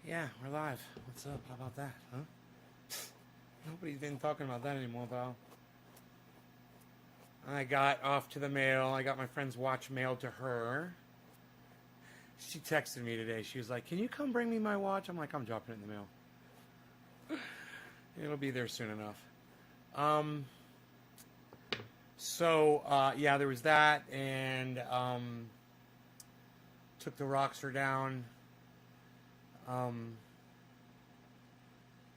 Yeah, we're live. What's up? How about that, huh? Nobody's been talking about that anymore, pal. I got off to the mail. I got my friend's watch mailed to her. She texted me today. She was like, "Can you come bring me my watch?" I'm like, "I'm dropping it in the mail. It'll be there soon enough." Um, yeah, there was that, and took the Rockster down.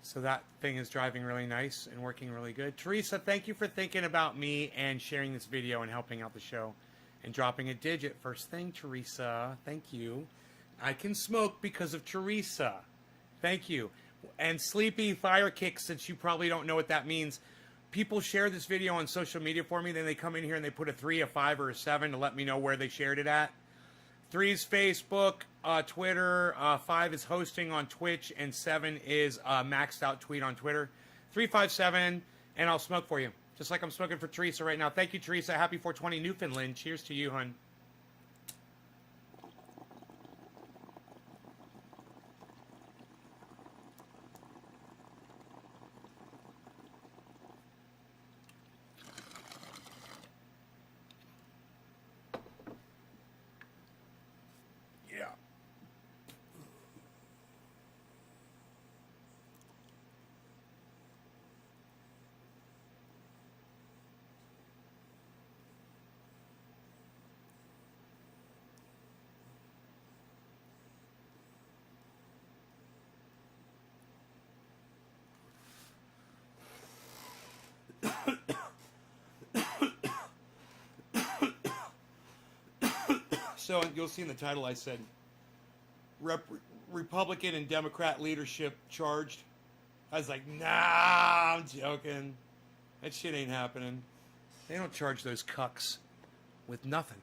So that thing is driving really nice and working really good. Teresa, thank you for thinking about me and sharing this video and helping out the show and dropping a digit. First thing, Teresa. Thank you. I can smoke because of Teresa. Thank you. And Sleepy Fire Kick, since you probably don't know what that means, people share this video on social media for me. Then they come in here and they put a 3, a 5, or a 7 to let me know where they shared it at. 3 is Facebook, Twitter, 5 is hosting on Twitch, and 7 is maxed out tweet on Twitter. 357, and I'll smoke for you. Just like I'm smoking for Teresa right now. Thank you, Teresa. Happy 420 Newfoundland. Cheers to you, hun. Yeah. So you'll see in the title I said, Republican and Democrat leadership charged. I was like, nah, I'm joking. That shit ain't happening. They don't charge those cucks with nothing.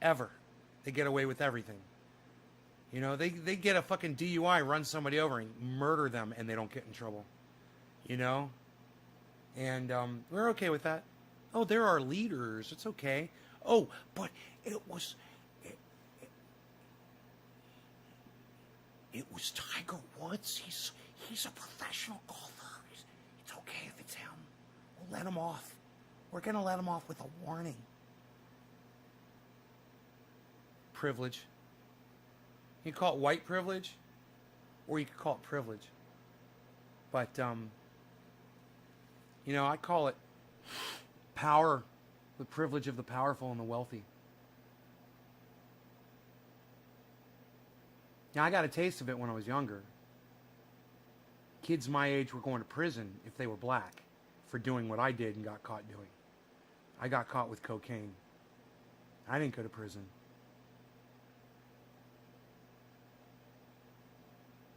Ever. They get away with everything. You know, they get a fucking DUI, run somebody over, and murder them, and they don't get in trouble. You know? And we're okay with that. Oh, they're our leaders. It's okay. Oh, but it was... It was Tiger Woods. He's a professional golfer. It's okay if it's him. We'll let him off. We're going to let him off with a warning. Privilege. You can call it white privilege, or you could call it privilege. But, you know, I call it power, the privilege of the powerful and the wealthy. Now, I got a taste of it when I was younger. Kids my age were going to prison if they were black for doing what I did and got caught doing. I got caught with cocaine. I didn't go to prison.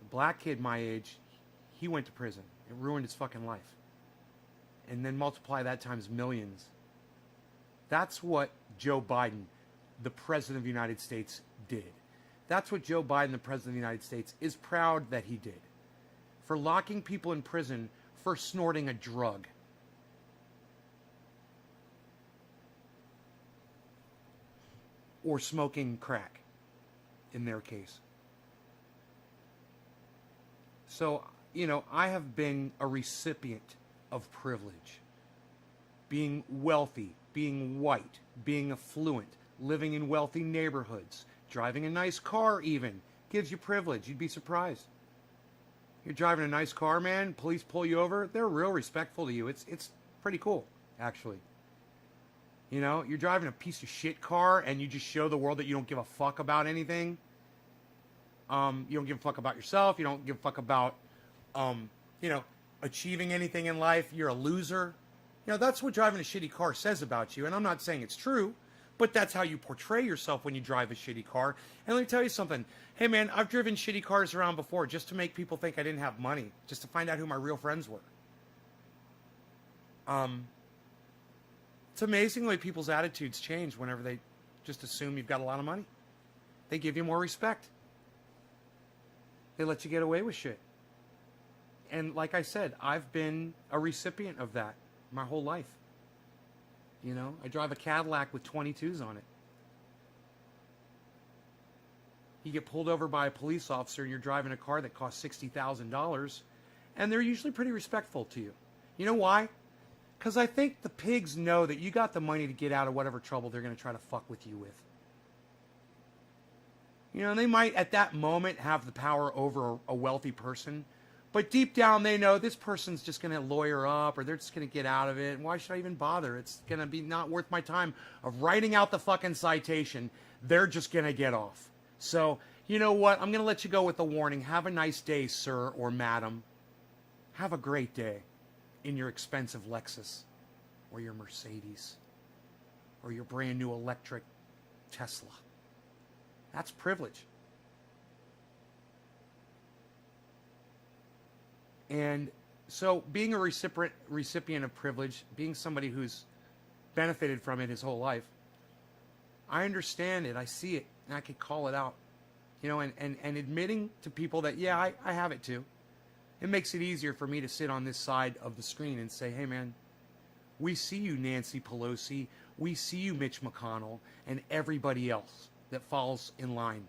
A black kid my age, he went to prison. It ruined his fucking life. And then multiply that times millions. That's what Joe Biden, the President of the United States, did. That's what Joe Biden, the President of the United States, is proud that he did. For locking people in prison for snorting a drug. Or smoking crack, in their case. So, you know, I have been a recipient of privilege. Being wealthy, being white, being affluent, living in wealthy neighborhoods, driving a nice car even, gives you privilege. You'd be surprised. You're driving a nice car, man, police pull you over, they're real respectful to you. It's pretty cool, actually. You know, you're driving a piece of shit car and you just show the world that you don't give a fuck about anything. You don't give a fuck about yourself. You don't give a fuck about, you know, achieving anything in life. You're a loser. You know, that's what driving a shitty car says about you. And I'm not saying it's true, but that's how you portray yourself when you drive a shitty car. And let me tell you something. Hey, man, I've driven shitty cars around before just to make people think I didn't have money, just to find out who my real friends were. It's amazing the way people's attitudes change whenever they just assume you've got a lot of money. They give you more respect. They let you get away with shit. And like I said, I've been a recipient of that my whole life. You know, I drive a Cadillac with 22s on it. You get pulled over by a police officer and you're driving a car that costs $60,000, and they're usually pretty respectful to you. You know why? Because I think the pigs know that you got the money to get out of whatever trouble they're going to try to fuck with you with. You know, they might at that moment have the power over a wealthy person, but deep down they know this person's just going to lawyer up, or they're just going to get out of it. Why should I even bother? It's going to be not worth my time of writing out the fucking citation. They're just going to get off. So, you know what? I'm going to let you go with a warning. Have a nice day, sir or madam. Have a great day in your expensive Lexus, or your Mercedes, or your brand new electric Tesla. That's privilege. And so being a recipient of privilege, being somebody who's benefited from it his whole life, I understand it, I see it, and I can call it out. You know, and admitting to people that, yeah, I have it too. It makes it easier for me to sit on this side of the screen and say, hey man, we see you, Nancy Pelosi, we see you, Mitch McConnell, and everybody else that falls in line.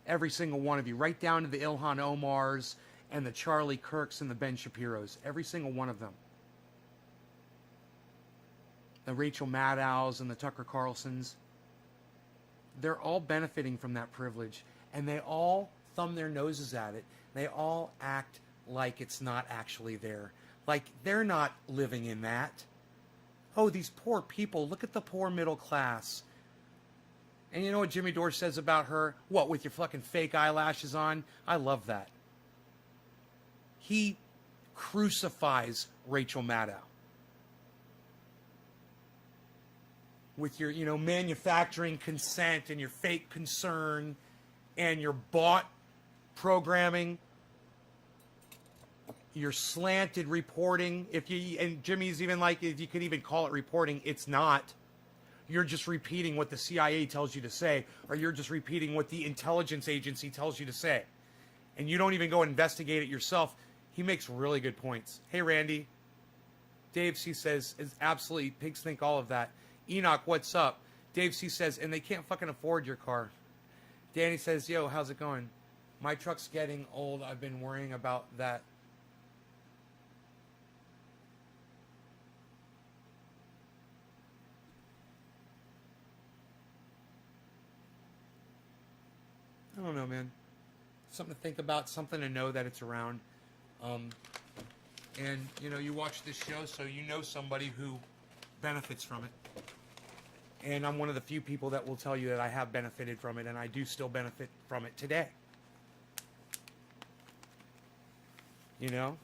Every single one of you, right down to the Ilhan Omars and the Charlie Kirks and the Ben Shapiros. Every single one of them. The Rachel Maddows and the Tucker Carlsons. They're all benefiting from that privilege, and they all thumb their noses at it. They all act like it's not actually there. Like they're not living in that. Oh, these poor people. Look at the poor middle class. And you know what Jimmy Dore says about her? What, with your fucking fake eyelashes on? I love that. He crucifies Rachel Maddow. With your, you know, manufacturing consent and your fake concern and your bought programming, your slanted reporting. And Jimmy's even like, if you could even call it reporting, it's not. You're just repeating what the CIA tells you to say, or you're just repeating what the intelligence agency tells you to say. And you don't even go investigate it yourself. He makes really good points. Hey, Randy. Dave C says, is absolutely, pigs think all of that. Enoch, what's up? Dave C says, and they can't fucking afford your car. Danny says, yo, how's it going? My truck's getting old. I've been worrying about that. I don't know, man. Something to think about, something to know that it's around. And, you know, you watch this show, so you know somebody who benefits from it. And I'm one of the few people that will tell you that I have benefited from it, and I do still benefit from it today. You know?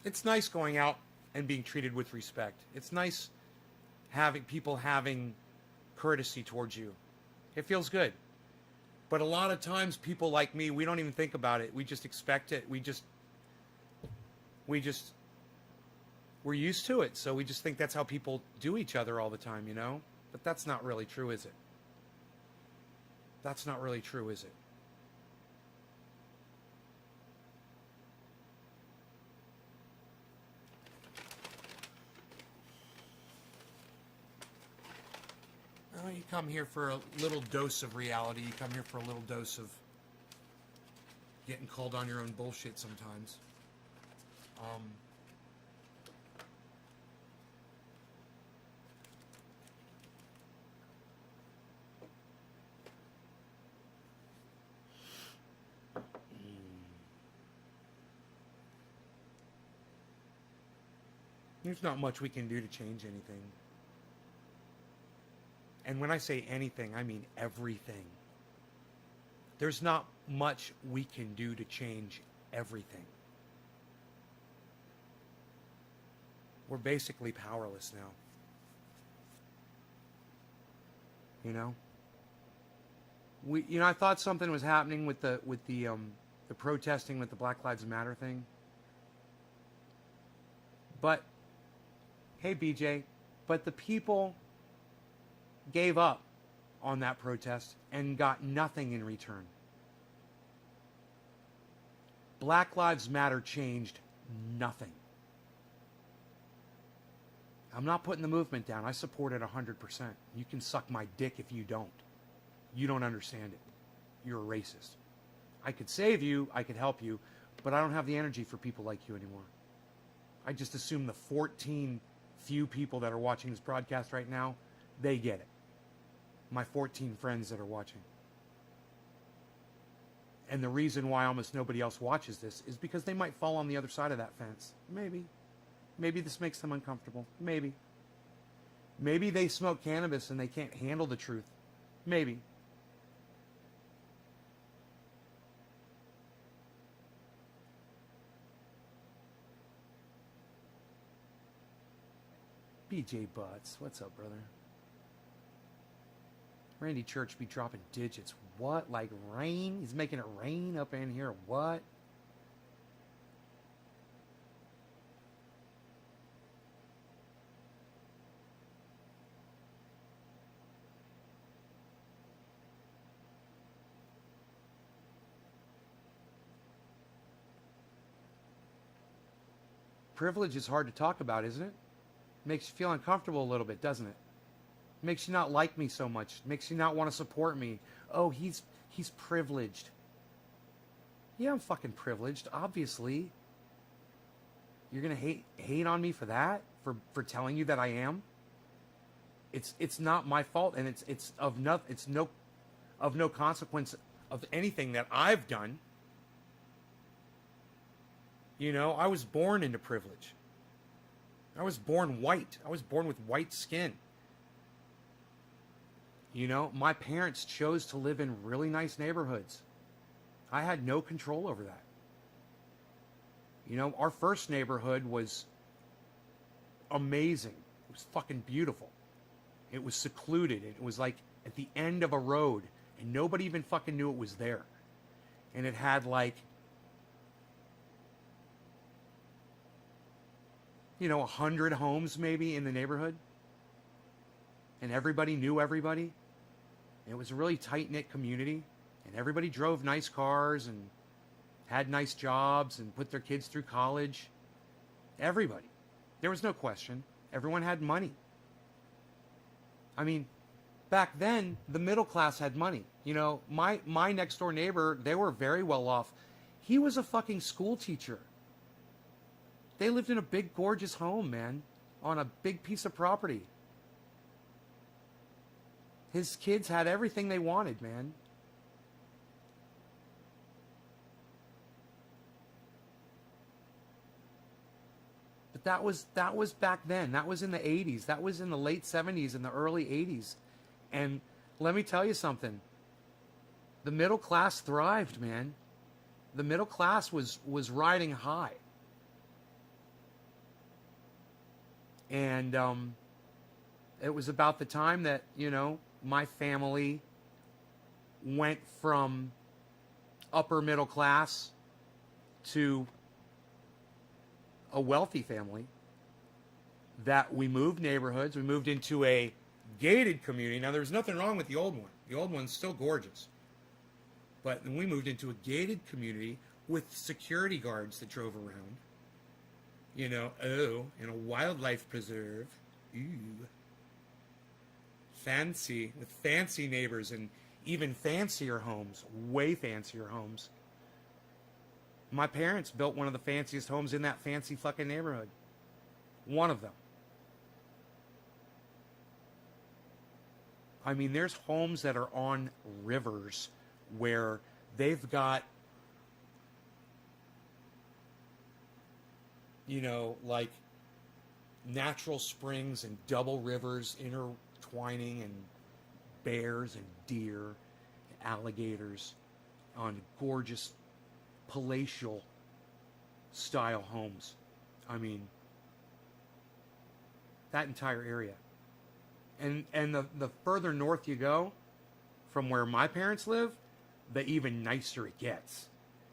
It's nice going out and being treated with respect. It's nice having people having courtesy towards you. It feels good. But a lot of times people like me, we don't even think about it. We just expect it. We're used to it. So we just think that's how people do each other all the time, you know? But that's not really true, is it? That's not really true, is it? Well, you come here for a little dose of reality. You come here for a little dose of getting called on your own bullshit sometimes. There's not much we can do to change anything. And when I say anything, I mean everything. There's not much we can do to change everything. We're basically powerless now. You know? I thought something was happening with the protesting with the Black Lives Matter thing. But hey, BJ, but the people gave up on that protest and got nothing in return. Black Lives Matter changed nothing. I'm not putting the movement down. I support it 100%. You can suck my dick if you don't. You don't understand it. You're a racist. I could save you, I could help you, but I don't have the energy for people like you anymore. I just assume the 14 few people that are watching this broadcast right now, they get it. My 14 friends that are watching. And the reason why almost nobody else watches this is because they might fall on the other side of that fence. Maybe. Maybe this makes them uncomfortable. Maybe. Maybe they smoke cannabis and they can't handle the truth. Maybe. BJ Butts, what's up, brother? Randy Church be dropping digits. What? Like rain? He's making it rain up in here. What? Privilege is hard to talk about, isn't it? Makes you feel uncomfortable a little bit, doesn't it? Makes you not like me so much. Makes you not want to support me. Oh, he's privileged. Yeah, I'm fucking privileged, obviously. You're gonna hate on me for that? For telling you that I am? It's not my fault, and it's of no consequence of anything that I've done. You know, I was born into privilege. I was born white. I was born with white skin. You know, my parents chose to live in really nice neighborhoods. I had no control over that. You know, our first neighborhood was amazing. It was fucking beautiful. It was secluded. It was like at the end of a road, and nobody even fucking knew it was there. And it had like, you know, 100 homes maybe in the neighborhood. And everybody knew everybody. And it was a really tight-knit community. And everybody drove nice cars and had nice jobs and put their kids through college. Everybody. There was no question. Everyone had money. I mean, back then, the middle class had money. You know, my next-door neighbor, they were very well off. He was a fucking school teacher. They lived in a big, gorgeous home, man, on a big piece of property. His kids had everything they wanted, man. But that was back then. That was in the 80s. That was in the late 70s and the early 80s. And let me tell you something. The middle class thrived, man. The middle class was riding high. And it was about the time that, you know, my family went from upper middle class to a wealthy family, that we moved neighborhoods. We moved into a gated community. Now, there's nothing wrong with the old one. The old one's still gorgeous. But then we moved into a gated community with security guards that drove around. You know, in a wildlife preserve. Ooh. Fancy, with fancy neighbors and even fancier homes, way fancier homes. My parents built one of the fanciest homes in that fancy fucking neighborhood. One of them. I mean, there's homes that are on rivers where they've got, you know, like natural springs and double rivers intertwining, and bears and deer and alligators on gorgeous palatial style homes. I mean, that entire area. And the further north you go from where my parents live, the even nicer it gets.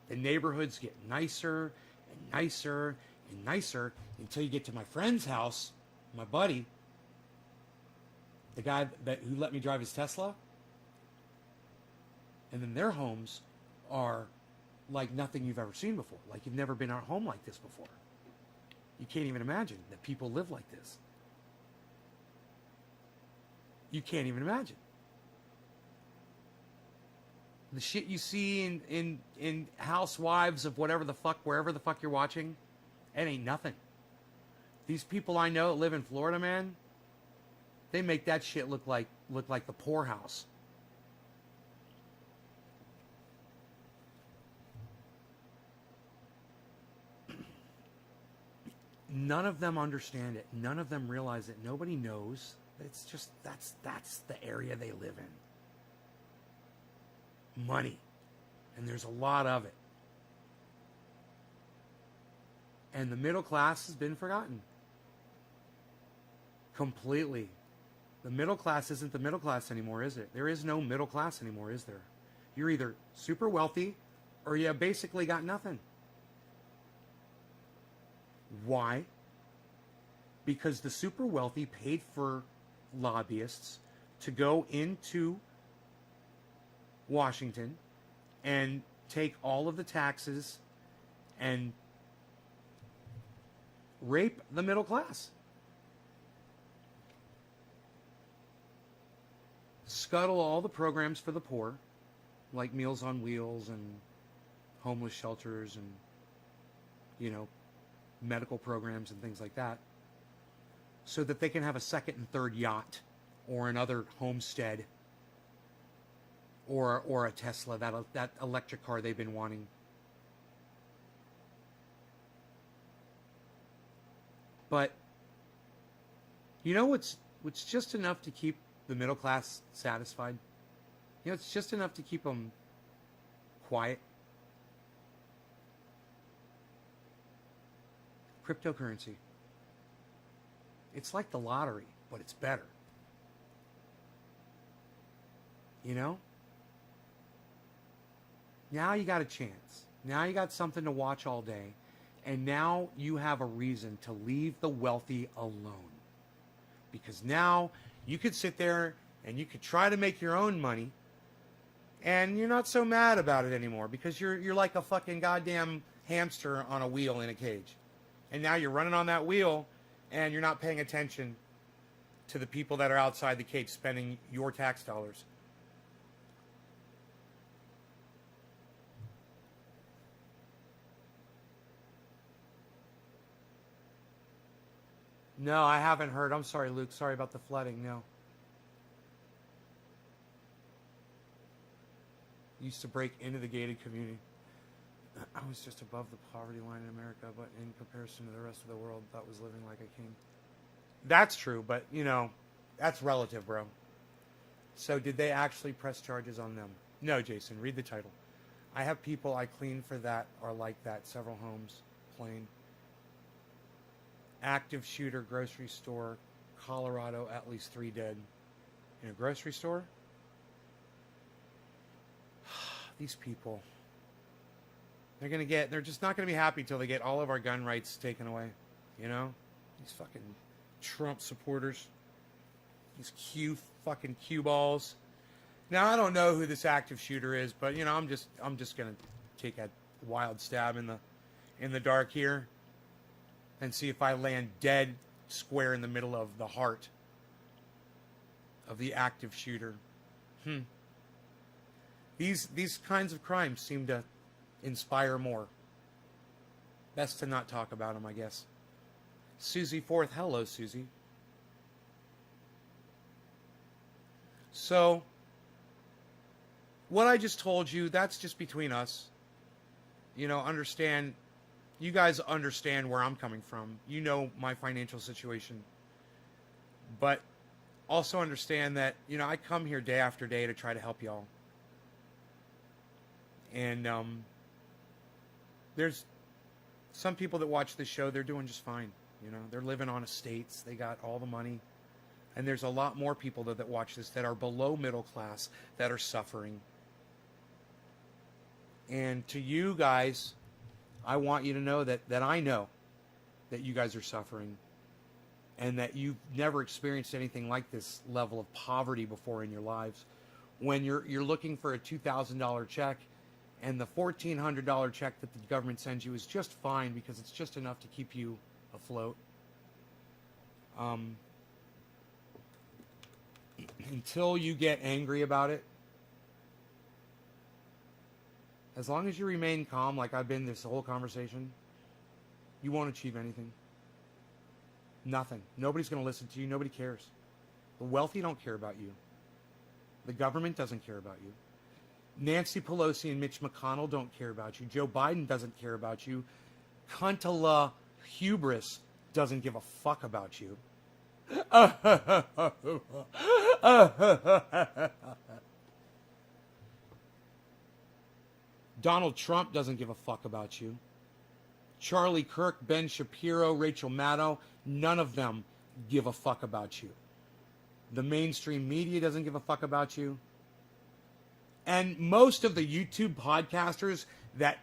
The neighborhoods get nicer and nicer and nicer until you get to my friend's house, my buddy, the guy who let me drive his Tesla. And then their homes are like nothing you've ever seen before. Like you've never been at a home like this before. You can't even imagine that people live like this. you can't even imagine. The shit you see in Housewives of whatever the fuck, wherever the fuck you're watching, it ain't nothing. These people I know that live in Florida, man, they make that shit look like the poorhouse. None of them understand it. None of them realize it. Nobody knows. It's just that's the area they live in. Money. And there's a lot of it. And the middle class has been forgotten. Completely. The middle class isn't the middle class anymore, is it? There is no middle class anymore, is there? You're either super wealthy or you basically got nothing. Why? Because the super wealthy paid for lobbyists to go into Washington and take all of the taxes and rape the middle class. Scuttle all the programs for the poor, like Meals on Wheels and homeless shelters and, you know, medical programs and things like that, so that they can have a second and third yacht or another homestead or a Tesla, that electric car they've been wanting. But you know what's just enough to keep the middle class satisfied? You know, it's just enough to keep them quiet. Cryptocurrency. It's like the lottery, but it's better. You know? Now you got a chance. Now you got something to watch all day. And now you have a reason to leave the wealthy alone. Because now you could sit there and you could try to make your own money. And you're not so mad about it anymore. Because you're like a fucking goddamn hamster on a wheel in a cage. And now you're running on that wheel and you're not paying attention to the people that are outside the cage spending your tax dollars. No, I haven't heard. I'm sorry, Luke. Sorry about the flooding. No. Used to break into the gated community. I was just above the poverty line in America, but in comparison to the rest of the world, that was living like a king. That's true, but, you know, that's relative, bro. So did they actually press charges on them? No, Jason, read the title. I have people I clean for that are like that. Several homes, plain. Active shooter, grocery store, Colorado, at least 3 dead. In a grocery store? These people. They're just not going to be happy till they get all of our gun rights taken away. You know? These fucking Trump supporters. These fucking cue balls. Now, I don't know who this active shooter is, but, you know, I'm just going to take a wild stab in the dark here and see if I land dead square in the middle of the heart of the active shooter. These kinds of crimes seem to inspire more. Best to not talk about them, I guess. Susie Forth. Hello, Susie. So, what I just told you, that's just between us. You know, understand, you guys understand where I'm coming from. You know my financial situation. But also understand that, you know, I come here day after day to try to help y'all. And there's some people that watch this show, they're doing just fine. You know, they're living on estates. They got all the money. And there's a lot more people that watch this that are below middle class that are suffering. And to you guys, I want you to know that I know that you guys are suffering and that you've never experienced anything like this level of poverty before in your lives. When you're looking for a $2,000 check and the $1,400 check that the government sends you is just fine because it's just enough to keep you afloat. until you get angry about it, as long as you remain calm, like I've been this whole conversation, you won't achieve anything. Nothing. Nobody's going to listen to you. Nobody cares. The wealthy don't care about you. The government doesn't care about you. Nancy Pelosi and Mitch McConnell don't care about you. Joe Biden doesn't care about you. Cuntala hubris doesn't give a fuck about you. Donald Trump doesn't give a fuck about you. Charlie Kirk, Ben Shapiro, Rachel Maddow, none of them give a fuck about you. The mainstream media doesn't give a fuck about you. And most of the YouTube podcasters that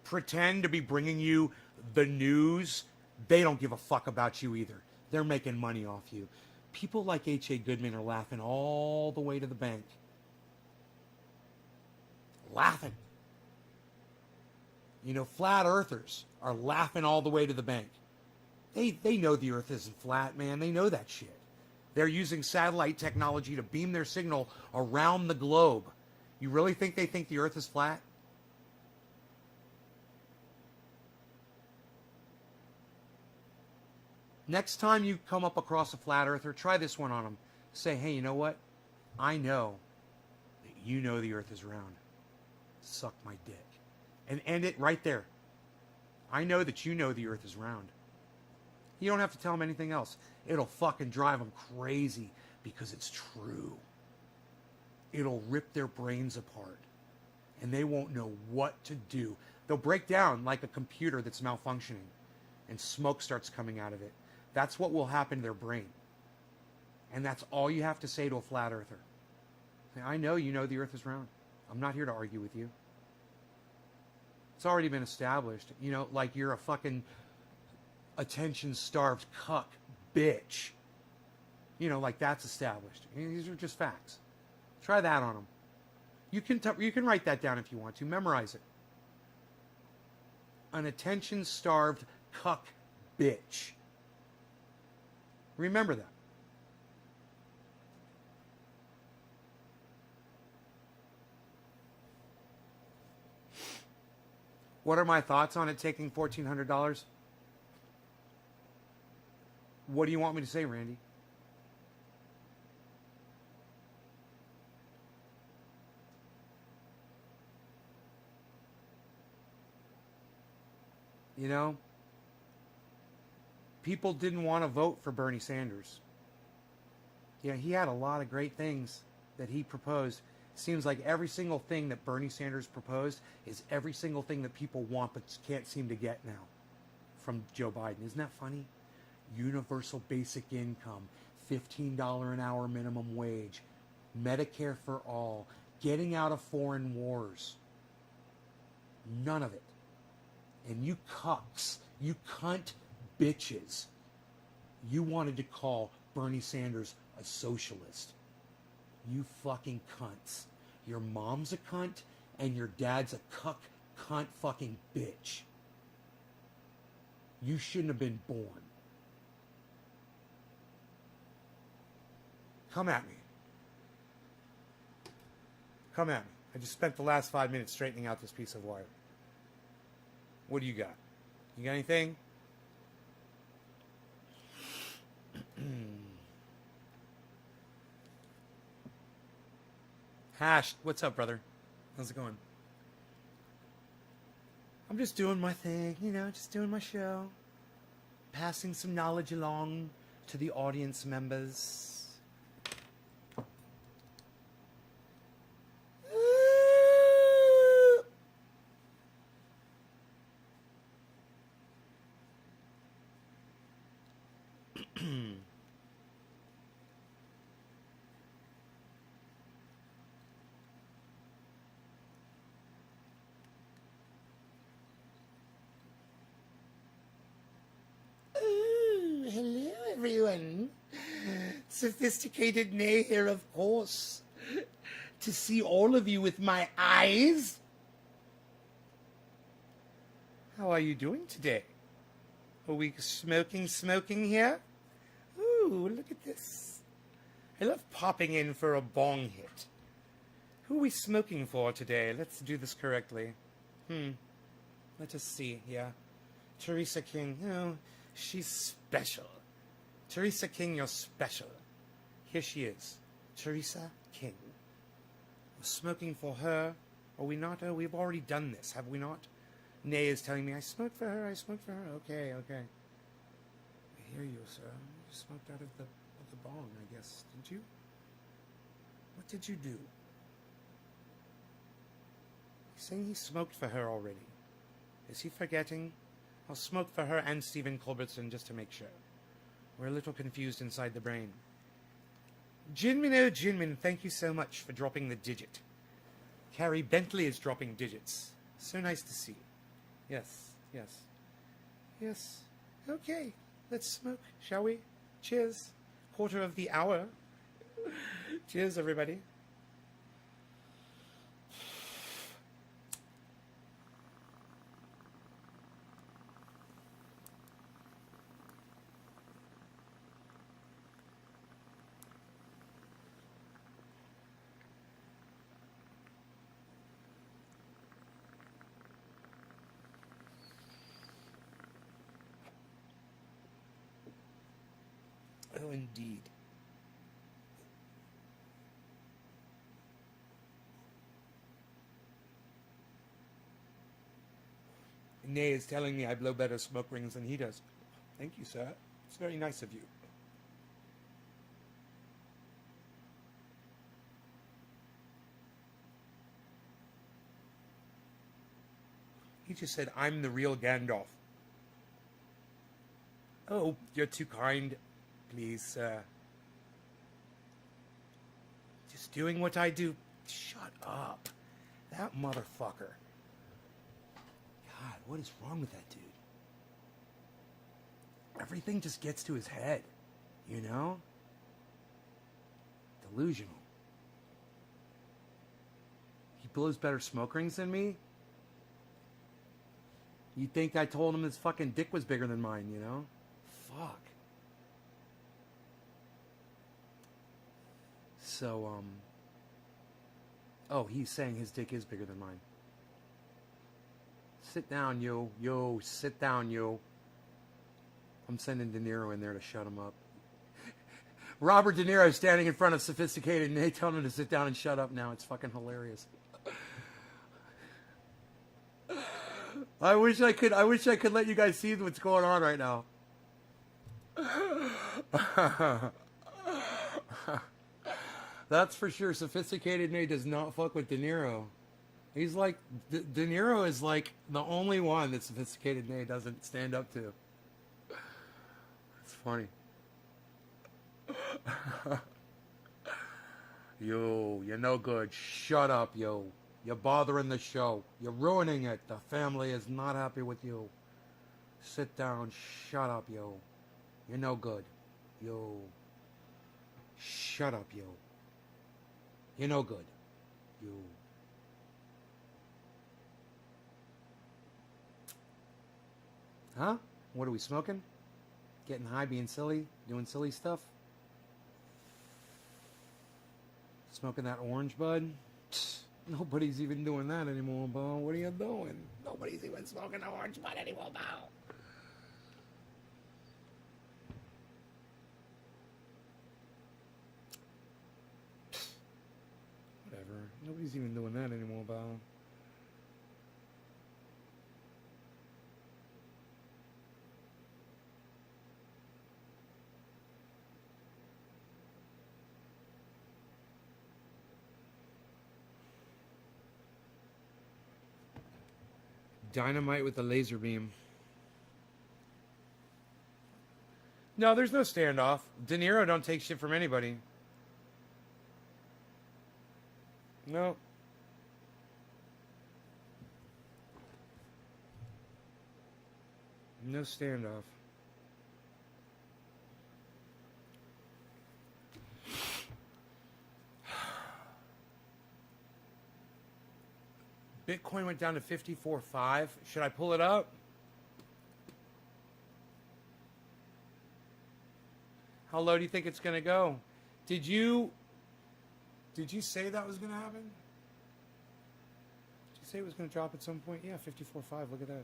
pretend to be bringing you the news, they don't give a fuck about you either. They're making money off you. People like H.A. Goodman are laughing all the way to the bank. Laughing. You know, flat earthers are laughing all the way to the bank. They know the earth isn't flat, man. They know that shit. They're using satellite technology to beam their signal around the globe. You really think they think the earth is flat? Next time you come up across a flat earther, try this one on them. Say, hey, you know what? I know that you know the earth is round. Suck my dick. And end it right there. I know that you know the earth is round. You don't have to tell them anything else. It'll fucking drive them crazy because it's true. It'll rip their brains apart. And they won't know what to do. They'll break down like a computer that's malfunctioning. And smoke starts coming out of it. That's what will happen to their brain. And that's all you have to say to a flat earther. Say, I know you know the earth is round. I'm not here to argue with you. It's already been established. You know, like you're a fucking attention-starved cuck bitch. You know, like that's established. I mean, these are just facts. Try that on them. You can write that down if you want to. Memorize it. An attention-starved cuck bitch. Remember that. What are my thoughts on it taking $1,400? What do you want me to say, Randy? You know, people didn't want to vote for Bernie Sanders. Yeah, he had a lot of great things that he proposed. Seems like every single thing that Bernie Sanders proposed is every single thing that people want but can't seem to get now from Joe Biden. Isn't that funny? Universal basic income, $15 an hour minimum wage, Medicare for all, getting out of foreign wars. None of it. And you cucks, you cunt bitches, you wanted to call Bernie Sanders a socialist. You fucking cunts. Your mom's a cunt and your dad's a cunt fucking bitch. You shouldn't have been born. Come at me. Come at me. I just spent the last 5 minutes straightening out this piece of wire. What do you got? You got anything? Hash, what's up, brother? How's it going? I'm just doing my thing, you know, just doing my show. Passing some knowledge along to the audience members. Hello, everyone. Sophisticated Nay here, of course. To see all of you with my eyes. How are you doing today? Are we smoking here? Ooh, look at this. I love popping in for a bong hit. Who are we smoking for today? Let's do this correctly. Let us see, yeah. Teresa King, she's special. Teresa King, you're special. Here she is. Teresa King. We're smoking for her. Are we not? Oh, we've already done this, have we not? Nay is telling me, I smoked for her, I smoked for her. Okay. I hear you, sir. You smoked out of the bong, I guess. Didn't you? What did you do? He's saying he smoked for her already. Is he forgetting? I'll smoke for her and Stephen Culbertson just to make sure. We're a little confused inside the brain. Jinmin, thank you so much for dropping the digit. Carrie Bentley is dropping digits. So nice to see. Yes. Okay, let's smoke, shall we? Cheers. Quarter of the hour. Cheers, everybody. Oh, indeed. Nay is telling me I blow better smoke rings than he does. Thank you, sir. It's very nice of you. He just said, I'm the real Gandalf. Oh, you're too kind. Please, sir. Just doing what I do. Shut up. That motherfucker. God, what is wrong with that dude? Everything just gets to his head, you know? Delusional. He blows better smoke rings than me? You'd think I told him his fucking dick was bigger than mine, you know? Fuck. So, oh, he's saying his dick is bigger than mine. Sit down, yo. Yo, sit down, yo. I'm sending De Niro in there to shut him up. Robert De Niro standing in front of Sophisticated and they telling him to sit down and shut up now. It's fucking hilarious. I wish I could let you guys see what's going on right now. That's for sure. Sophisticated Nate does not fuck with De Niro. He's like, De Niro is like the only one that Sophisticated Nate doesn't stand up to. It's funny. Yo, you're no good. Shut up, yo. You're bothering the show. You're ruining it. The family is not happy with you. Sit down. Shut up, yo. You're no good. Yo. Shut up, yo. You're no good. You. Huh? What are we smoking? Getting high, being silly? Doing silly stuff? Smoking that orange bud? Nobody's even doing that anymore, Bo. What are you doing? Nobody's even smoking the orange bud anymore, Bo. Nobody's even doing that anymore, Bob. Dynamite with a laser beam. No, there's no standoff. De Niro don't take shit from anybody. No. No standoff. Bitcoin went down to 54.5. Should I pull it up? How low do you think it's going to go? Did you say that was going to happen? Did you say it was going to drop at some point? Yeah, 54.5. Look at that.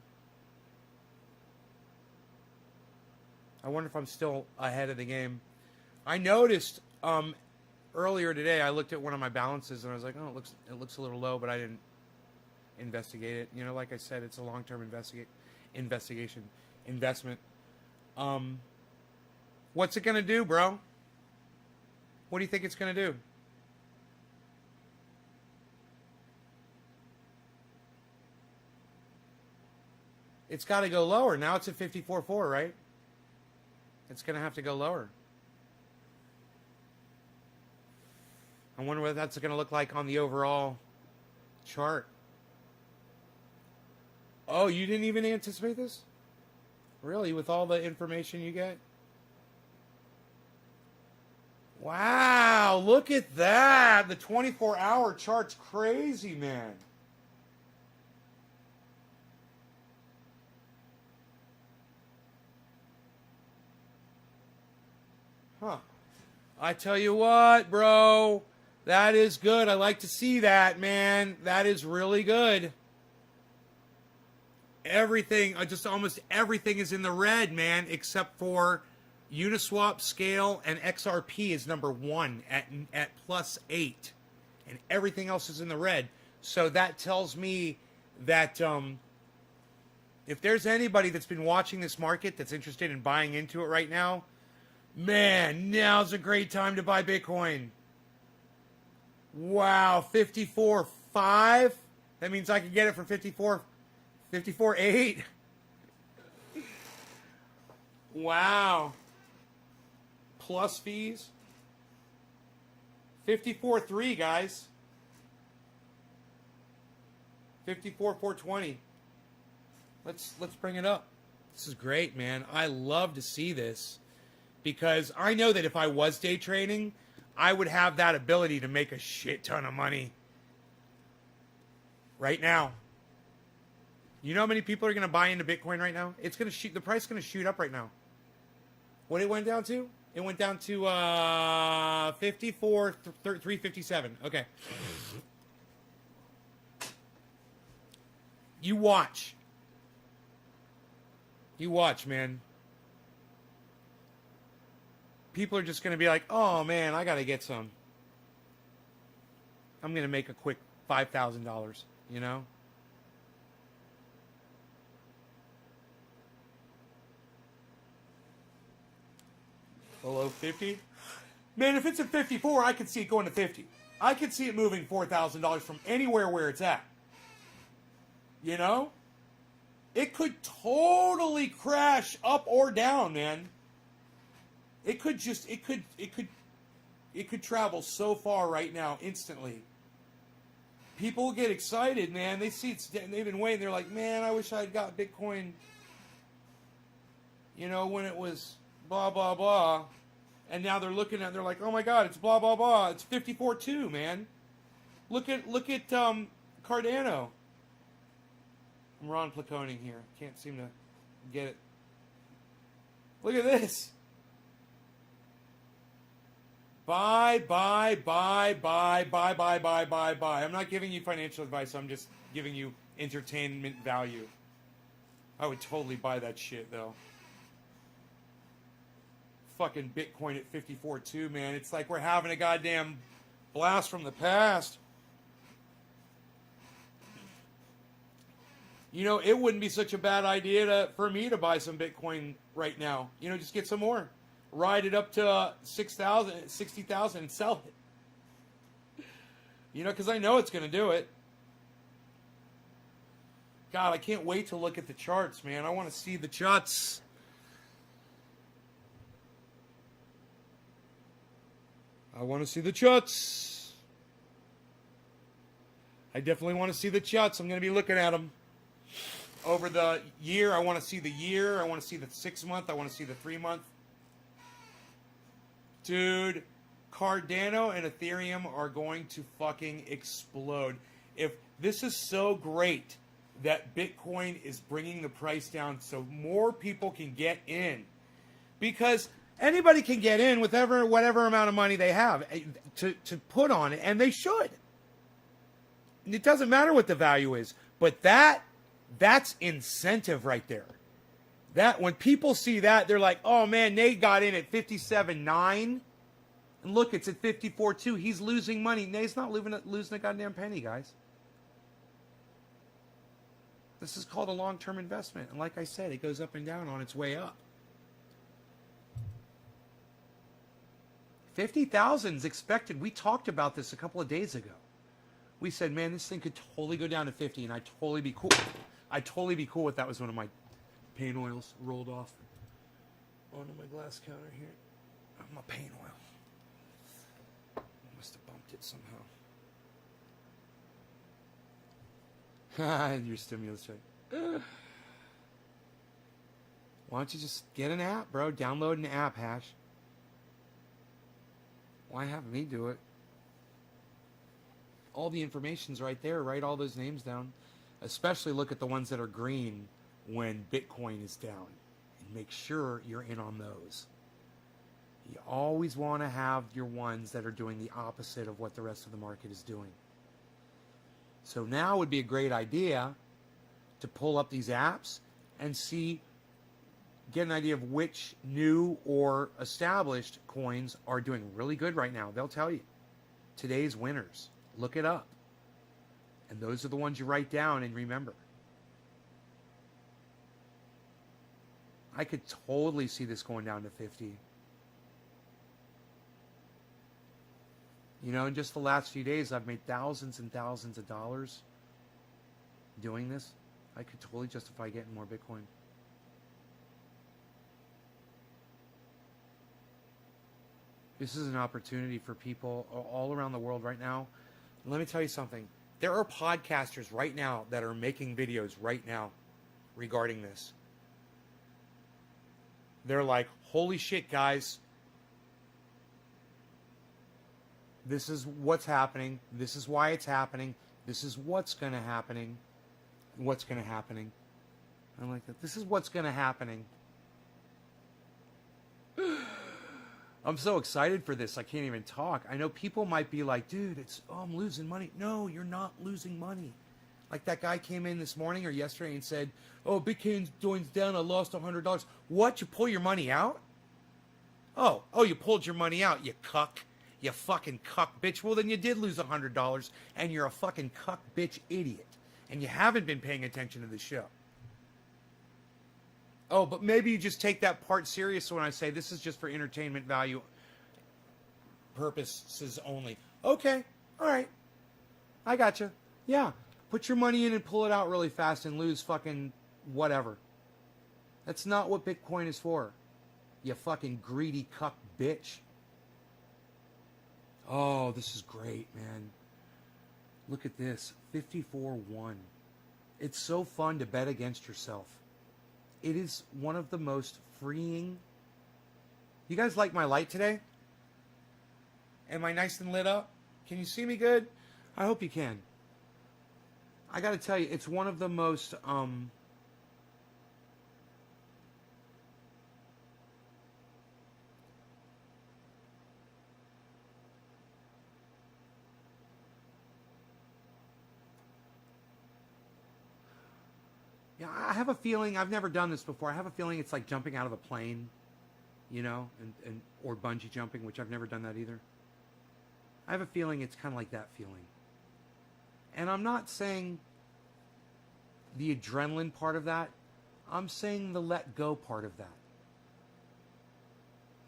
I wonder if I'm still ahead of the game. I noticed earlier today, I looked at one of my balances and I was like, oh, it looks a little low, but I didn't investigate it. You know, like I said, it's a long-term investment. What's it going to do, bro? What do you think it's going to do? It's got to go lower. Now it's at 54.4, right? It's going to have to go lower. I wonder what that's going to look like on the overall chart. Oh, you didn't even anticipate this? Really? With all the information you get? Wow, look at that. The 24-hour chart's crazy, man. Huh. I tell you what, bro. That is good. I like to see that, man. That is really good. Everything, just almost everything is in the red, man, except for Uniswap, Scale, and XRP is number 1 at +8. And everything else is in the red. So that tells me that if there's anybody that's been watching this market that's interested in buying into it right now, man, now's a great time to buy Bitcoin. Wow, 54.5? That means I could get it for 54.8? Wow. Plus fees. 54.3, guys. 54.420. Let's bring it up. This is great, man. I love to see this because I know that if I was day trading, I would have that ability to make a shit ton of money right now. You know how many people are going to buy into Bitcoin right now? It's going to shoot. The price is going to shoot up right now. What it went down to? It went down to 357. Okay. You watch. You watch, man. People are just going to be like, oh, man, I got to get some. I'm going to make a quick $5,000, you know? Below 50? Man, if it's at 54, I could see it going to 50. I could see it moving $4,000 from anywhere where it's at. You know? It could totally crash up or down, man. It could travel so far right now, instantly. People get excited, man. They see it's, they've been waiting. They're like, man, I wish I had got Bitcoin, you know, when it was blah, blah, blah. And now they're looking at it, they're like, oh my God, it's blah, blah, blah. It's 54.2, man. Look at Cardano. I'm Ron Placoning here. Can't seem to get it. Look at this. Buy. I'm not giving you financial advice. I'm just giving you entertainment value. I would totally buy that shit, though. Fucking Bitcoin at 54.2, man. It's like we're having a goddamn blast from the past. You know, it wouldn't be such a bad idea for me to buy some Bitcoin right now. You know, just get some more. Ride it up to 6,000, 60,000 and sell it. You know, because I know it's going to do it. God, I can't wait to look at the charts, man. I want to see the charts. I want to see the charts. I definitely want to see the charts. I'm going to be looking at them. Over the year, I want to see the year. I want to see the 6 month. I want to see the 3 month. Dude, Cardano and Ethereum are going to fucking explode. If this is so great that Bitcoin is bringing the price down so more people can get in. Because Anybody can get in with whatever amount of money they have to put on it, and they should. It doesn't matter what the value is, but that's incentive right there. That when people see that, they're like, oh man, Nate got in at 57.9, and look, it's at 54.2. He's losing money. Nate's not losing a goddamn penny, guys. This is called a long-term investment, and like I said, it goes up and down on its way up. 50,000 is expected. We talked about this a couple of days ago. We said, man, this thing could totally go down to 50, and I'd totally be cool. I'd totally be cool if that was one of my paint oils rolled off onto my glass counter here. Oh, my paint oil. I must have bumped it somehow. Your stimulus check. Why don't you just get an app, bro? Download an app, Hash. Why have me do it? All the information's right there. Write all those names down. Especially look at the ones that are green when Bitcoin is down. And make sure you're in on those. You always want to have your ones that are doing the opposite of what the rest of the market is doing. So now would be a great idea to pull up these apps and get an idea of which new or established coins are doing really good right now. They'll tell you. Today's winners. Look it up. And those are the ones you write down and remember. I could totally see this going down to 50. You know, in just the last few days, I've made thousands and thousands of dollars doing this. I could totally justify getting more Bitcoin. This is an opportunity for people all around the world right now. And let me tell you something. There are podcasters right now that are making videos right now regarding this. They're like, holy shit, guys. This is what's happening. This is why it's happening. This is what's going to happening. What's going to happening. I like that. This is what's going to happening. I'm so excited for this. I can't even talk. I know people might be like, dude, I'm losing money. No, you're not losing money. Like that guy came in this morning or yesterday and said, oh, Bitcoin's going down. I lost $100. What? You pull your money out? Oh, you pulled your money out, you cuck. You fucking cuck bitch. Well, then you did lose $100 and you're a fucking cuck bitch idiot. And you haven't been paying attention to the show. Oh, but maybe you just take that part serious when I say this is just for entertainment value purposes only. Okay, all right. I gotcha. Yeah, put your money in and pull it out really fast and lose fucking whatever. That's not what Bitcoin is for. You fucking greedy cuck bitch. Oh, this is great, man. Look at this. 54-1. It's so fun to bet against yourself. It is one of the most freeing. You guys like my light today? Am I nice and lit up? Can you see me good? I hope you can. I got to tell you, it's one of the most yeah, I have a feeling, I've never done this before. I have a feeling it's like jumping out of a plane, you know, or bungee jumping, which I've never done that either. I have a feeling it's kind of like that feeling. And I'm not saying the adrenaline part of that. I'm saying the let go part of that.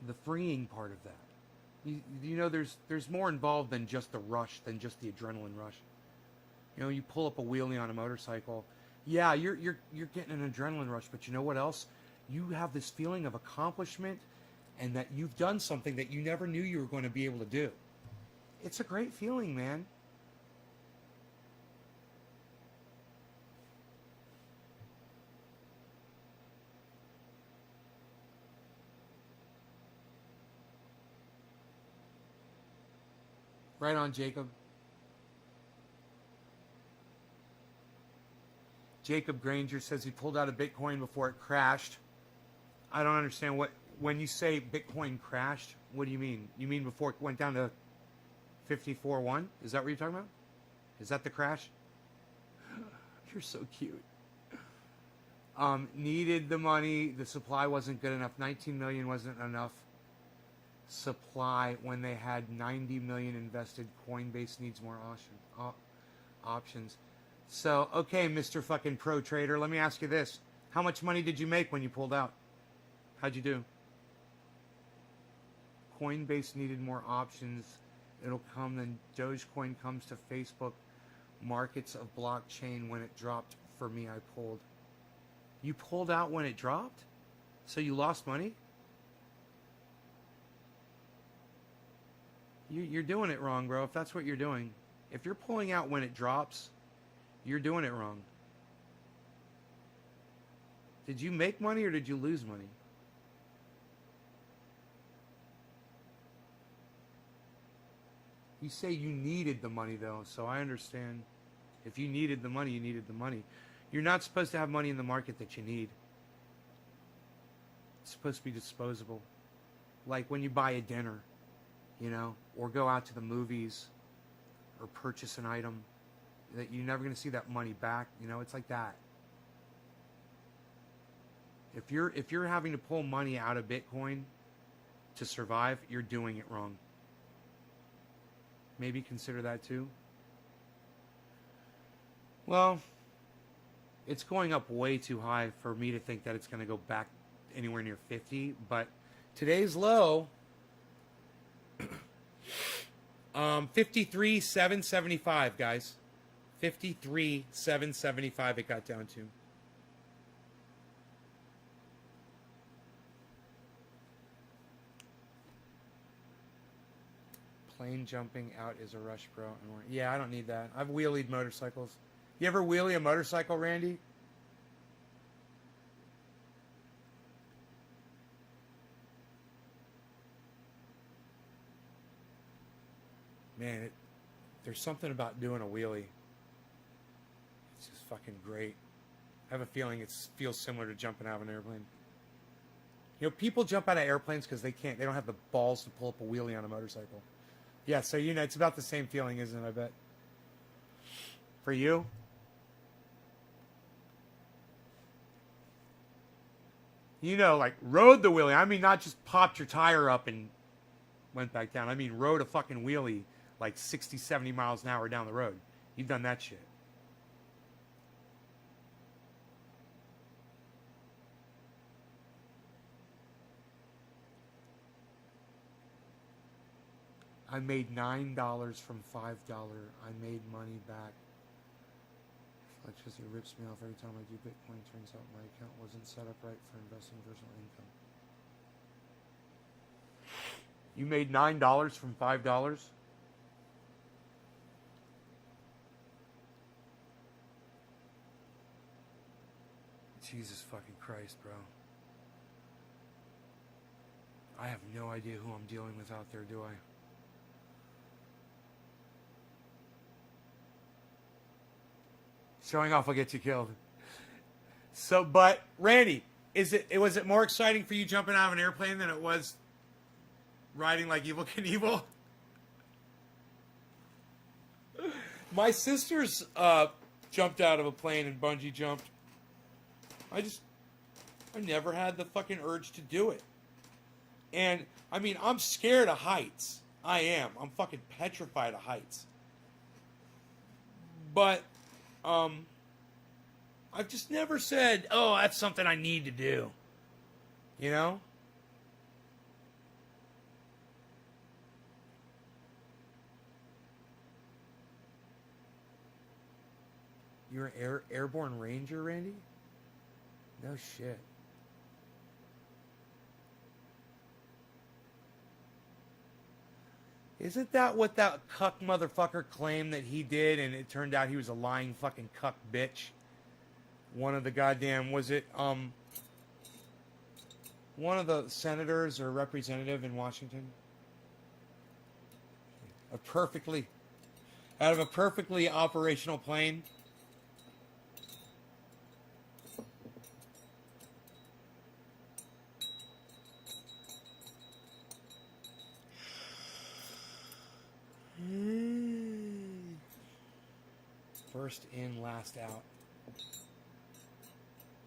The freeing part of that. You know, there's more involved than just the rush, than just the adrenaline rush. You know, you pull up a wheelie on a motorcycle. Yeah, you're getting an adrenaline rush, but you know what else? You have this feeling of accomplishment and that you've done something that you never knew you were going to be able to do. It's a great feeling, man. Right on, Jacob. Jacob Granger says he pulled out a Bitcoin before it crashed. I don't understand When you say Bitcoin crashed, what do you mean? You mean before it went down to 54.1? Is that what you're talking about? Is that the crash? You're so cute. Needed the money. The supply wasn't good enough. 19 million wasn't enough supply when they had 90 million invested. Coinbase needs more options. So, okay, Mr. fucking pro trader, let me ask you this. How much money did you make when you pulled out? How'd you do? Coinbase needed more options. It'll come, then Dogecoin comes to Facebook. Markets of blockchain when it dropped. For me, I pulled. You pulled out when it dropped? So you lost money? You're doing it wrong, bro, if that's what you're doing. If you're pulling out when it drops, you're doing it wrong. Did you make money or did you lose money? You say you needed the money, though, so I understand. If you needed the money, you needed the money. You're not supposed to have money in the market that you need. It's supposed to be disposable. Like when you buy a dinner, you know, or go out to the movies, or purchase an item that you're never going to see that money back. You know, it's like that. If you're having to pull money out of Bitcoin to survive, you're doing it wrong. Maybe consider that too. Well, it's going up way too high for me to think that it's going to go back anywhere near 50. But today's low, 53,775, guys. 53,775 it got down to. Plane jumping out is a rush, bro. Yeah, I don't need that. I've wheelied motorcycles. You ever wheelie a motorcycle, Randy? Man, there's something about doing a wheelie. It's just fucking great. I have a feeling it feels similar to jumping out of an airplane. You know, people jump out of airplanes because they don't have the balls to pull up a wheelie on a motorcycle. Yeah, so, you know, it's about the same feeling, isn't it, I bet? For you? You know, like, rode the wheelie. I mean, not just popped your tire up and went back down. I mean, rode a fucking wheelie like 60, 70 miles an hour down the road. You've done that shit. I made $9 from $5. I made money back. Electricity rips me off every time I do Bitcoin. Turns out my account wasn't set up right for investing personal income. You made $9 from $5? Jesus fucking Christ, bro. I have no idea who I'm dealing with out there, do I? Showing off will get you killed. So, but Randy, was it more exciting for you jumping out of an airplane than it was riding like Evel Knievel? My sisters jumped out of a plane and bungee jumped. I never had the fucking urge to do it. And I mean, I'm scared of heights. I am. I'm fucking petrified of heights. But I've just never said, oh, that's something I need to do. You know? You're an airborne ranger, Randy? No shit. Isn't that what that cuck motherfucker claimed that he did, and it turned out he was a lying fucking cuck bitch? One of the goddamn, was it, one of the senators or representative in Washington? Out of a perfectly operational plane. First in, last out.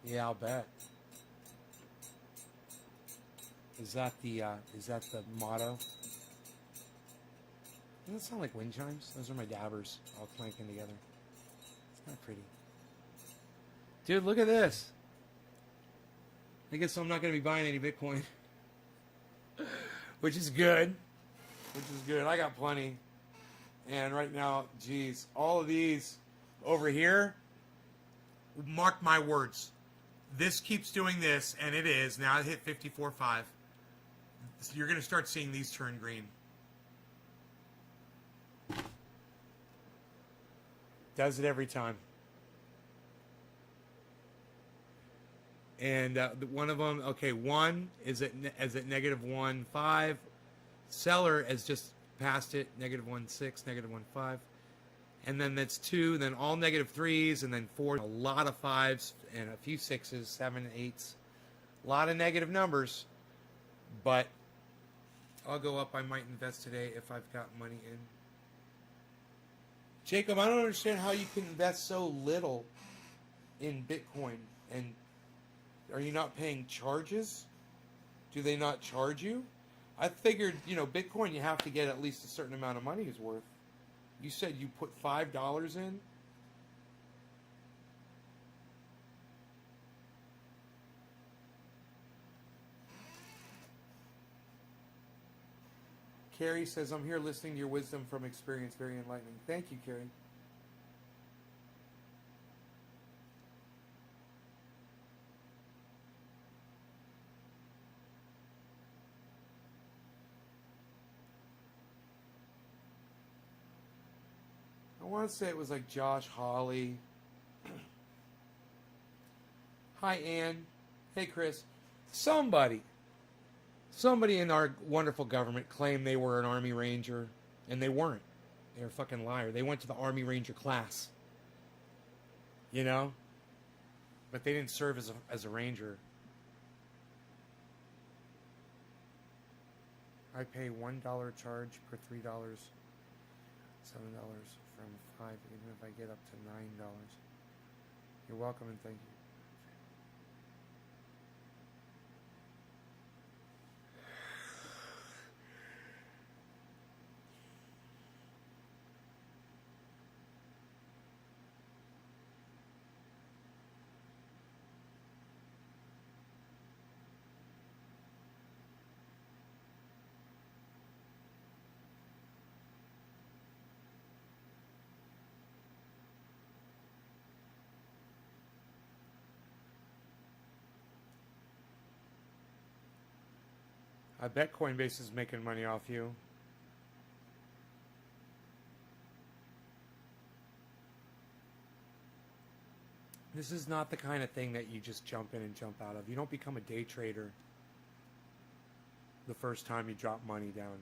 Yeah, I'll bet. Is that the motto? Doesn't that sound like wind chimes? Those are my dabbers all clanking together. It's kind of pretty. Dude, look at this. I guess I'm not going to be buying any Bitcoin. Which is good. I got plenty. And right now, geez, all of these over here, mark my words. This keeps doing this, and it is. Now it hit 54.5. So you're going to start seeing these turn green. Does it every time. And one of them, okay, one is at negative 1.5. Seller has just passed it, negative 1.6, negative 1.5. And then that's 2, then all negative 3s, and then 4. A lot of 5s and a few 6s, 7, 8s. A lot of negative numbers. But I'll go up. I might invest today if I've got money in. Jacob, I don't understand how you can invest so little in Bitcoin. And are you not paying charges? Do they not charge you? I figured, Bitcoin, you have to get at least a certain amount of money's worth. You said you put $5 in? Carrie says, I'm here listening to your wisdom from experience. Very enlightening. Thank you, Carrie. I want to say it was like Josh Hawley. Hi, Ann. Hey, Chris. Somebody in our wonderful government claimed they were an Army Ranger, and they weren't. They were a fucking liar. They went to the Army Ranger class. But they didn't serve as a Ranger. I pay $1 charge per $3, $7 from 5, even if I get up to $9. You're welcome and thank you. I bet Coinbase is making money off you. This is not the kind of thing that you just jump in and jump out of. You don't become a day trader the first time you drop money down.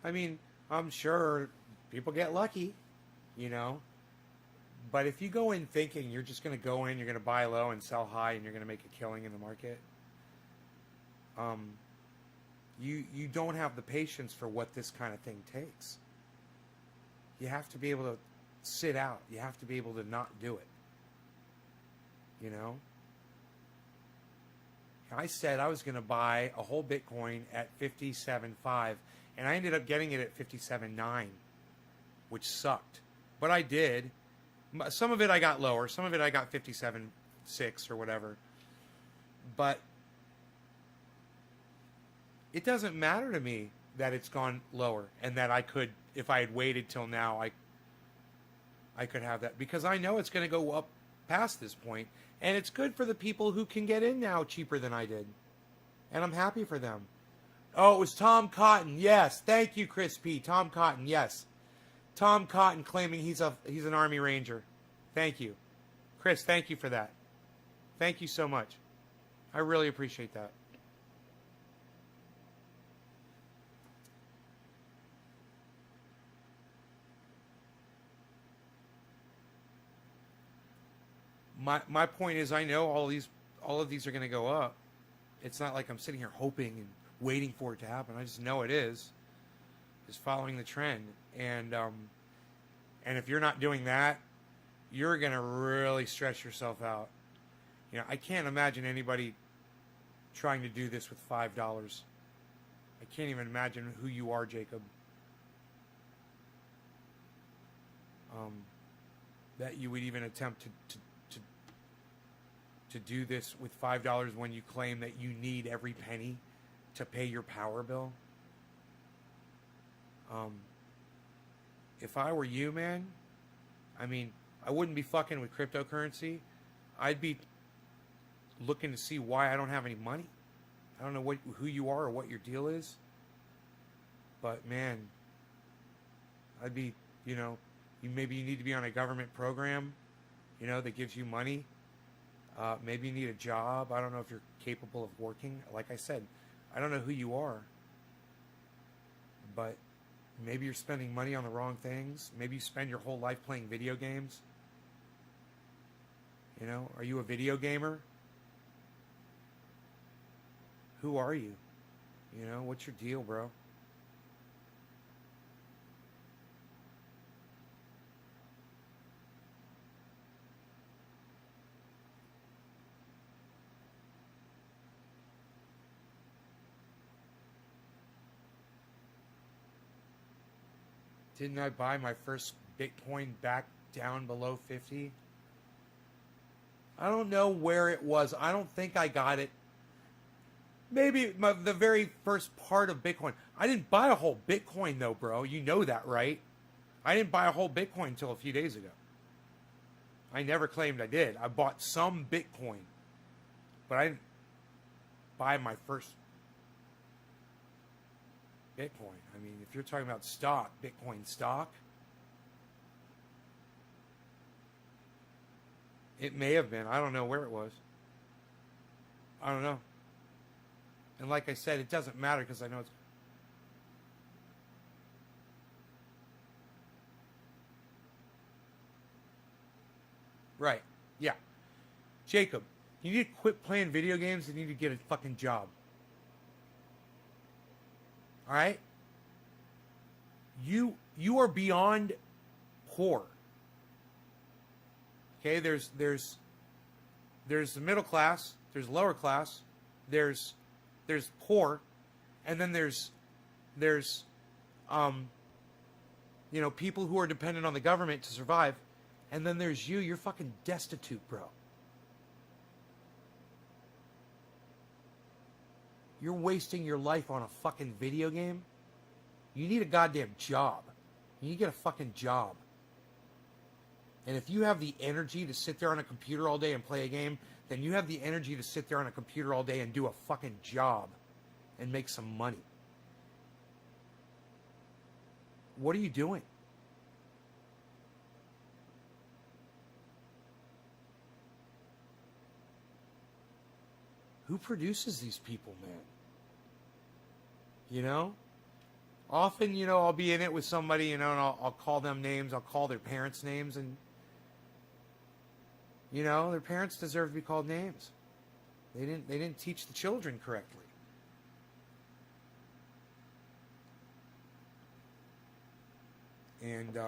I mean, I'm sure people get lucky, But if you go in thinking you're just going to go in, you're going to buy low and sell high, and you're going to make a killing in the market, you don't have the patience for what this kind of thing takes. You have to be able to sit out. You have to be able to not do it. I said I was going to buy a whole Bitcoin at 57.5, and I ended up getting it at 57.9, which sucked. But I did. Some of it I got lower. Some of it I got 57.6 or whatever. But it doesn't matter to me that it's gone lower and that I could, if I had waited till now, I could have that, because I know it's going to go up past this point, and it's good for the people who can get in now cheaper than I did, and I'm happy for them. Oh, it was Tom Cotton. Yes, thank you, Chris P. Tom Cotton. Yes, Tom Cotton claiming he's an Army Ranger. Thank you, Chris. Thank you for that. Thank you so much. I really appreciate that. My point is, I know all of these are going to go up. It's not like I'm sitting here hoping and waiting for it to happen. I just know it is. Just following the trend. And if you're not doing that, you're going to really stress yourself out. You know, I can't imagine anybody trying to do this with $5. I can't even imagine who you are, Jacob. That you would even attempt to do this with $5 when you claim that you need every penny to pay your power bill. If I were you, man, I mean, I wouldn't be fucking with cryptocurrency. I'd be looking to see why I don't have any money. I don't know who you are or what your deal is. But, man, I'd be, you know, maybe you need to be on a government program, you know, that gives you money. Maybe you need a job. I don't know if you're capable of working. Like I said, I don't know who you are. But maybe you're spending money on the wrong things. Maybe you spend your whole life playing video games. You know, are you a video gamer? Who are you? You know, what's your deal, bro? Didn't I buy my first Bitcoin back down below 50? I don't know where it was. I don't think I got it. Maybe the very first part of Bitcoin. I didn't buy a whole Bitcoin though, bro. You know that, right? I didn't buy a whole Bitcoin until a few days ago. I never claimed I did. I bought some Bitcoin. But I didn't buy my first Bitcoin. I mean, if you're talking about stock, Bitcoin stock, it may have been. I don't know where it was. I don't know. And like I said, it doesn't matter because I know it's... Right. Yeah. Jacob, you need to quit playing video games and you need to get a fucking job. All right? You are beyond poor. Okay, there's the middle class, there's lower class, there's poor, and then there's you know, people who are dependent on the government to survive, and then there's you. You're fucking destitute, bro. You're wasting your life on a fucking video game. You need a goddamn job. You need to get a fucking job. And if you have the energy to sit there on a computer all day and play a game, then you have the energy to sit there on a computer all day and do a fucking job and make some money. What are you doing? Who produces these people, man? You know? Often, you know, I'll be in it with somebody, you know, and I'll call them names. I'll call their parents' names. And, you know, their parents deserve to be called names. They didn't teach the children correctly. And,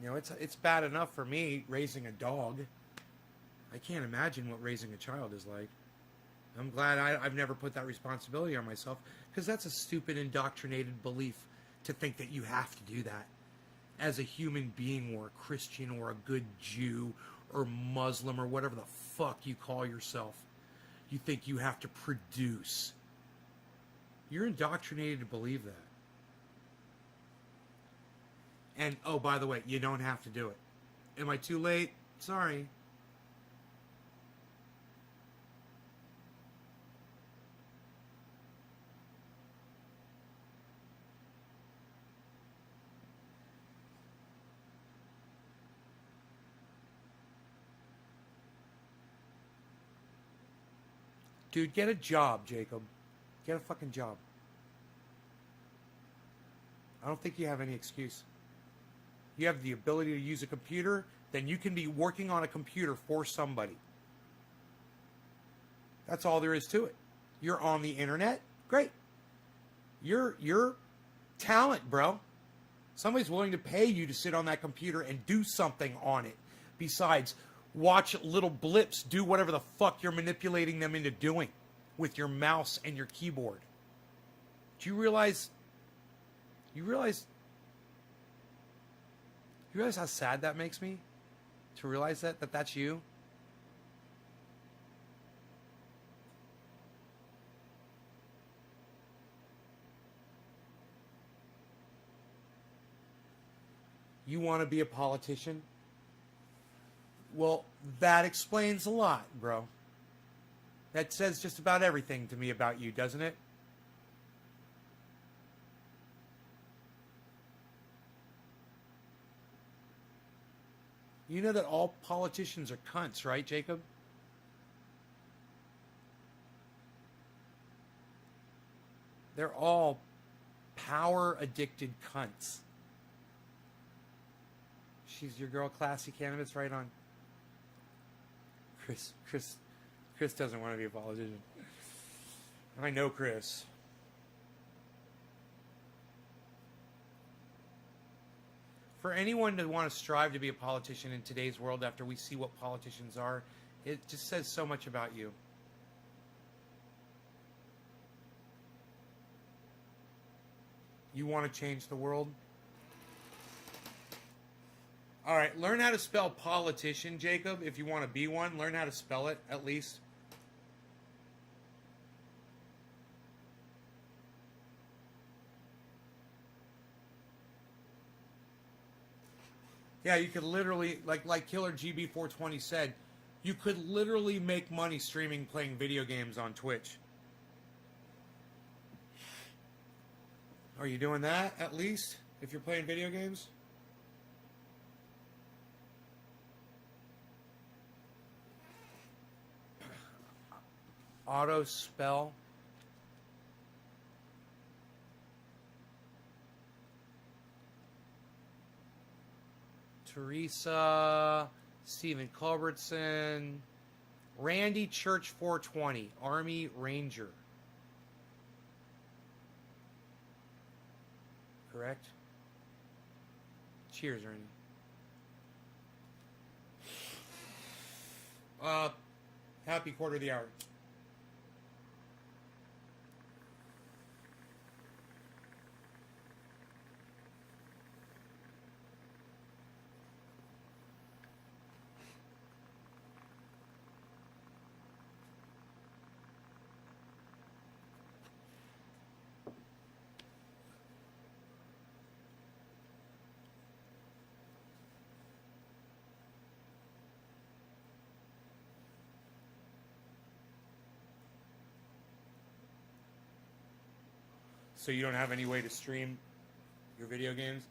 you know, it's bad enough for me raising a dog. I can't imagine what raising a child is like. I'm glad I've never put that responsibility on myself, because that's a stupid, indoctrinated belief to think that you have to do that as a human being or a Christian or a good Jew or Muslim or whatever the fuck you call yourself. You think you have to produce. You're indoctrinated to believe that. And, oh, by the way, you don't have to do it. Am I too late? Sorry. Dude, get a job, Jacob. Get a fucking job. I don't think you have any excuse. You have the ability to use a computer, then you can be working on a computer for somebody. That's all there is to it. You're on the internet? Great. You're talent, bro. Somebody's willing to pay you to sit on that computer and do something on it. besides watch little blips do whatever the fuck you're manipulating them into doing with your mouse and your keyboard? Do you realize how sad that makes me? To realize that that's you? You want to be a politician? Well, that explains a lot, bro. That says just about everything to me about you, doesn't it? You know that all politicians are cunts, right, Jacob? They're all power-addicted cunts. She's your girl, Classy Cannabis, right on. Chris doesn't want to be a politician. I know Chris. For anyone to want to strive to be a politician in today's world after we see what politicians are, it just says so much about you. You want to change the world? All right, learn how to spell politician, Jacob. If you want to be one, learn how to spell it, at least. Yeah, you could literally, like Killer GB420 said, you could literally make money streaming playing video games on Twitch. Are you doing that, at least, if you're playing video games? Auto spell. Teresa, Stephen Culbertson, Randy Church 420, Army Ranger. Correct? Cheers, Randy. Happy quarter of the hour. So you don't have any way to stream your video games?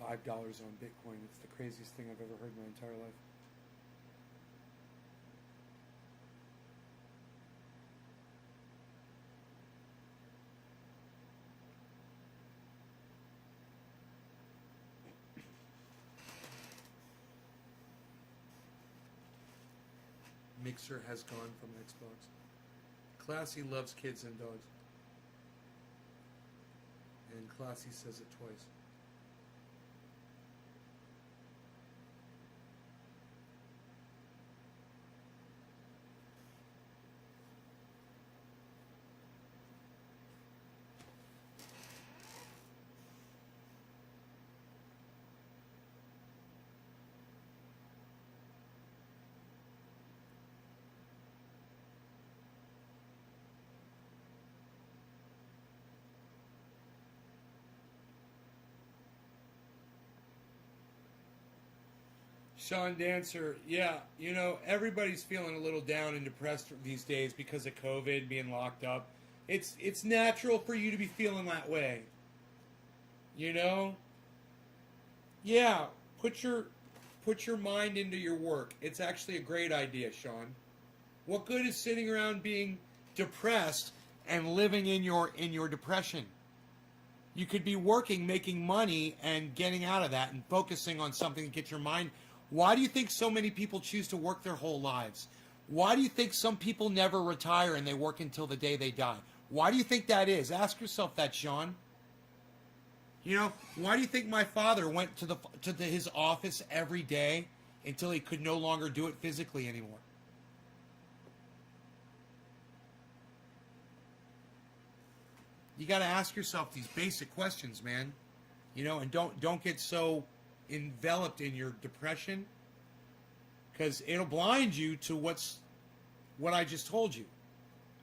$5 on Bitcoin. It's the craziest thing I've ever heard in my entire life. Mixer has gone from Xbox. Classy loves kids and dogs. And Classy says it twice. Sean Dancer, yeah, you know, everybody's feeling a little down and depressed these days because of COVID, being locked up. It's natural for you to be feeling that way. You know? Yeah, put your mind into your work. It's actually a great idea, Sean. What good is sitting around being depressed and living in your depression. You could be working, making money, and getting out of that and focusing on something to get your mind. Why do you think so many people choose to work their whole lives? Why do you think some people never retire and they work until the day they die? Why do you think that is? Ask yourself that, Sean. You know, why do you think my father went to his office every day until he could no longer do it physically anymore? You got to ask yourself these basic questions, man. You know, and don't get so enveloped in your depression, because it'll blind you to what I just told you.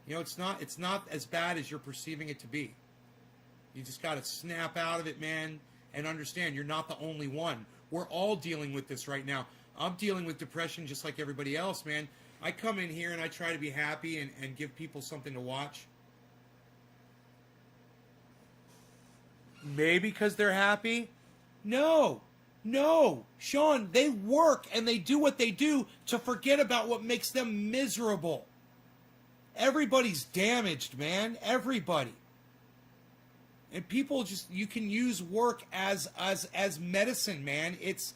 You know, it's not as bad as you're perceiving it to be. You just got to snap out of it, man, and understand you're not the only one. We're all dealing with this right now. I'm dealing with depression just like everybody else, man. I come in here and I try to be happy and give people something to watch. Maybe because they're happy? No, Sean, they work and they do what they do to forget about what makes them miserable. Everybody's damaged, man. Everybody. And people you can use work as medicine, man. It's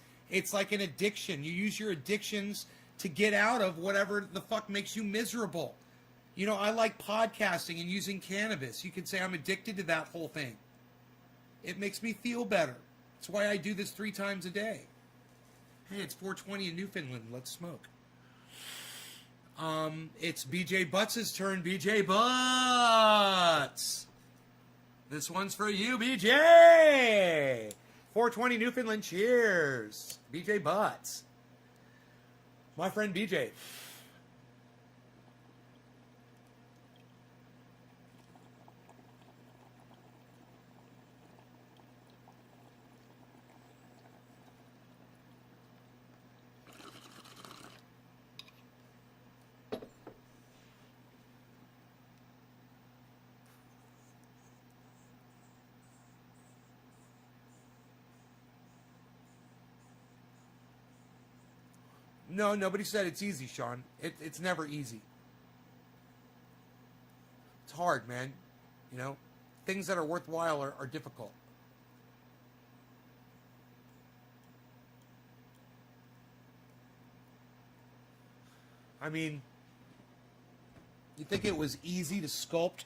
like an addiction. You use your addictions to get out of whatever the fuck makes you miserable. You know, I like podcasting and using cannabis. You could say I'm addicted to that whole thing. It makes me feel better. That's why I do this 3 times a day. Hey, it's 4:20 in Newfoundland. Let's smoke. It's BJ Butts' turn. BJ Butts. This one's for you, BJ. 420 Newfoundland. Cheers. BJ Butts. My friend BJ. No, nobody said it's easy, Sean. It's never easy. It's hard, man. You know, things that are worthwhile are difficult. I mean, you think it was easy to sculpt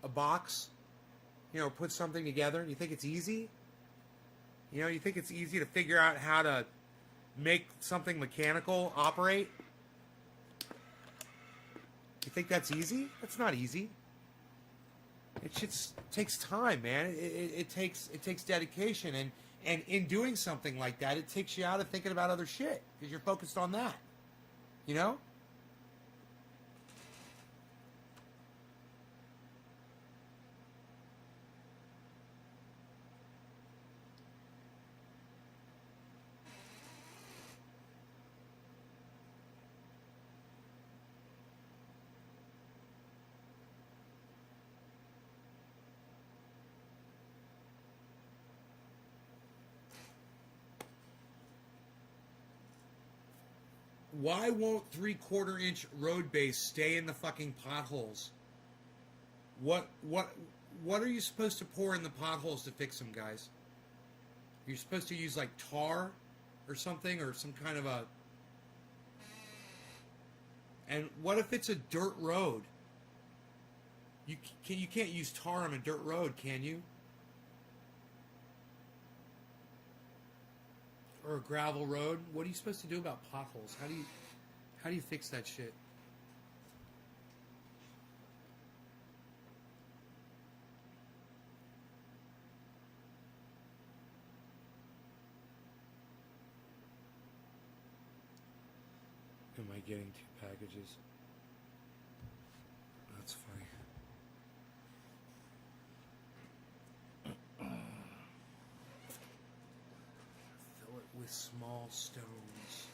a box? You know, put something together? You think it's easy? You know, you think it's easy to figure out how to make something mechanical operate? You think that's easy? That's not easy. It just takes time, man. It takes dedication, and in doing something like that, it takes you out of thinking about other shit because you're focused on that. You know? Why won't 3/4 inch road base stay in the fucking potholes? What are you supposed to pour in the potholes to fix them, guys? You're supposed to use like tar or something, or some kind of a... And what if it's a dirt road? You can't use tar on a dirt road, can you? Or a gravel road? What are you supposed to do about potholes? How do you fix that shit? Am I getting 2 packages? That's funny. Fill it with small stones.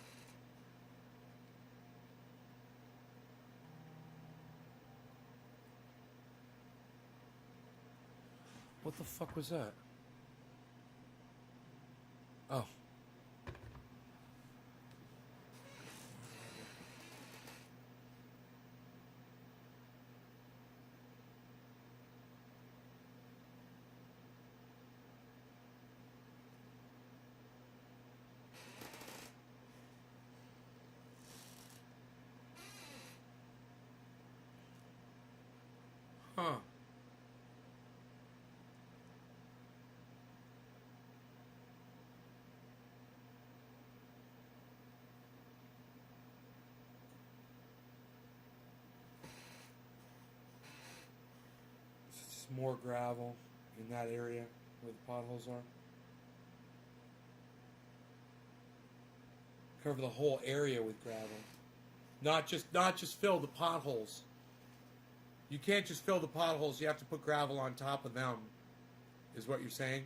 What the fuck was that? Oh. Huh. It's just more gravel in that area where the potholes are. Cover the whole area with gravel. Not just fill the potholes. You can't just fill the potholes, you have to put gravel on top of them, is what you're saying?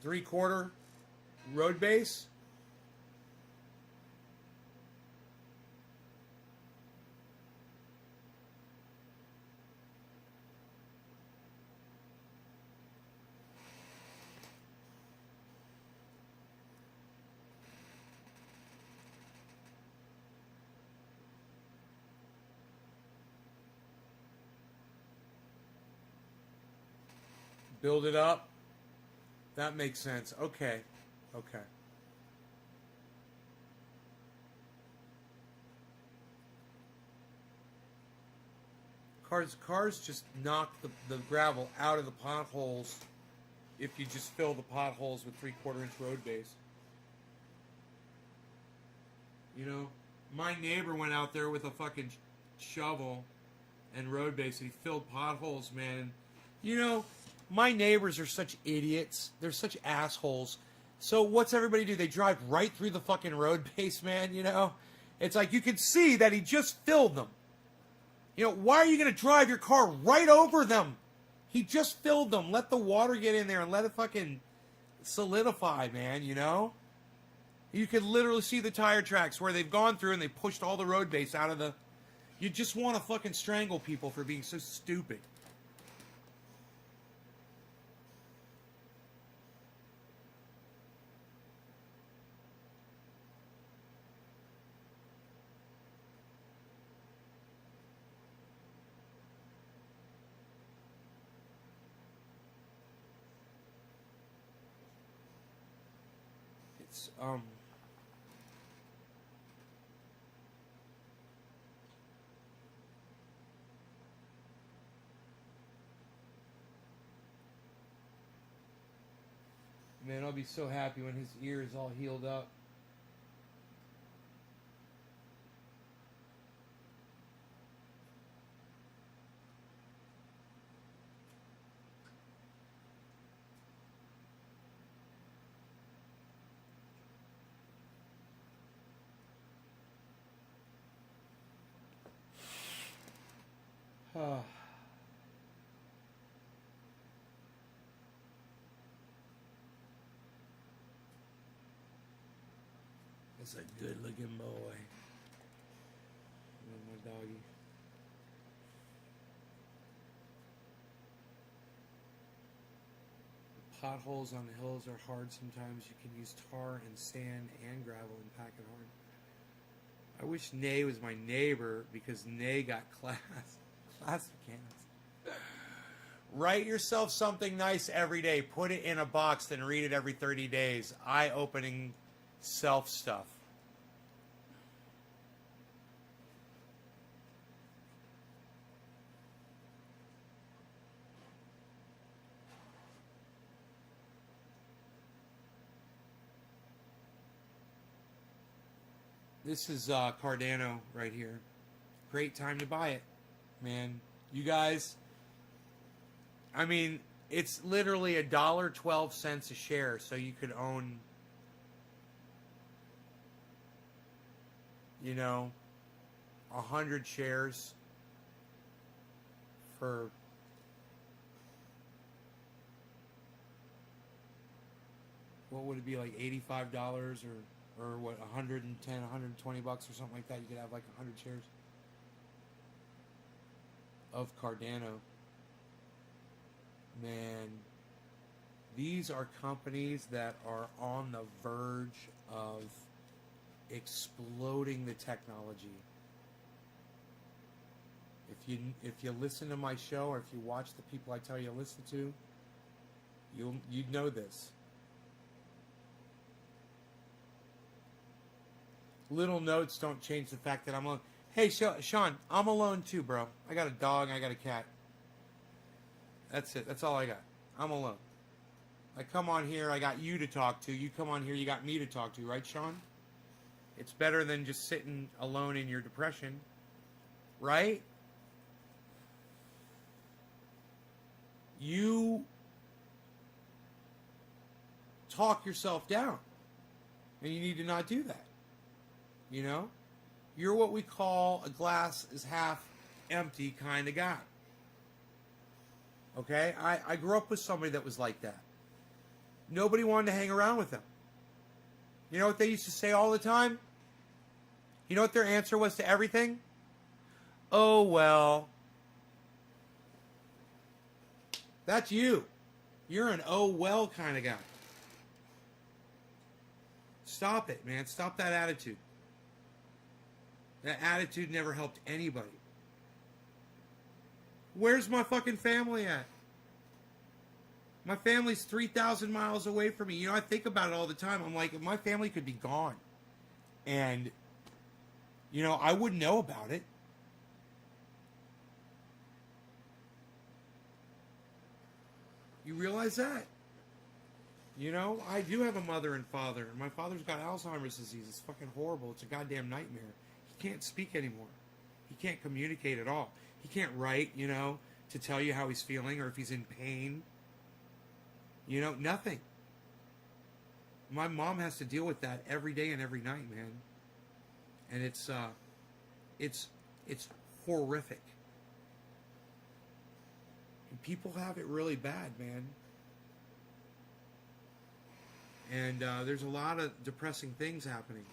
3/4 road base? Build it up? That makes sense. Okay. Okay. Cars just knock the gravel out of the potholes if you just fill the potholes with 3/4 inch road base. You know, my neighbor went out there with a fucking shovel and road base and he filled potholes, man. And, you know, my neighbors are such idiots. They're such assholes. So what's everybody do? They drive right through the fucking road base, man, you know? It's like you can see that he just filled them. You know, why are you going to drive your car right over them? He just filled them. Let the water get in there and let it fucking solidify, man, you know? You can literally see the tire tracks where they've gone through and they pushed all the road base out of the... You just want to fucking strangle people for being so stupid. It's, Man, I'll be so happy when his ear is all healed up. That's a good-looking boy. My doggy. Potholes on the hills are hard sometimes. You can use tar and sand and gravel and pack it hard. I wish Nay was my neighbor because Nay got class cans. Write yourself something nice every day. Put it in a box, then read it every 30 days. Eye-opening self stuff. This is Cardano right here. Great time to buy it, man. You guys, I mean, it's literally $1.12 a share, so you could own, you know, 100 shares for what would it be, like $85 or what, 110, 120 bucks or something like that. You could have like 100 shares of Cardano. Man, these are companies that are on the verge of exploding the technology. If you listen to my show or if you watch the people I tell you to listen to, you'd know this. Little notes don't change the fact that I'm on. Hey, Sean, I'm alone too, bro. I got a dog, I got a cat. That's it. That's all I got. I'm alone. I come on here, I got you to talk to. You come on here, you got me to talk to, right, Sean? It's better than just sitting alone in your depression, right? You talk yourself down, and you need to not do that. You know? You're what we call a glass is half empty kind of guy. Okay? I grew up with somebody that was like that. Nobody wanted to hang around with them. You know what they used to say all the time? You know what their answer was to everything? Oh, well. That's you. You're an oh, well kind of guy. Stop it, man. Stop that attitude. That attitude never helped anybody. Where's my fucking family at? My family's 3,000 miles away from me. You know, I think about it all the time. I'm like, if my family could be gone. And, you know, I wouldn't know about it. You realize that? You know, I do have a mother and father. My father's got Alzheimer's disease. It's fucking horrible. It's a goddamn nightmare. He can't speak anymore. He can't communicate at all. He can't write, you know, to tell you how he's feeling or if he's in pain. You know, nothing. My mom has to deal with that every day and every night, man. And it's horrific. And people have it really bad, man. And there's a lot of depressing things happening.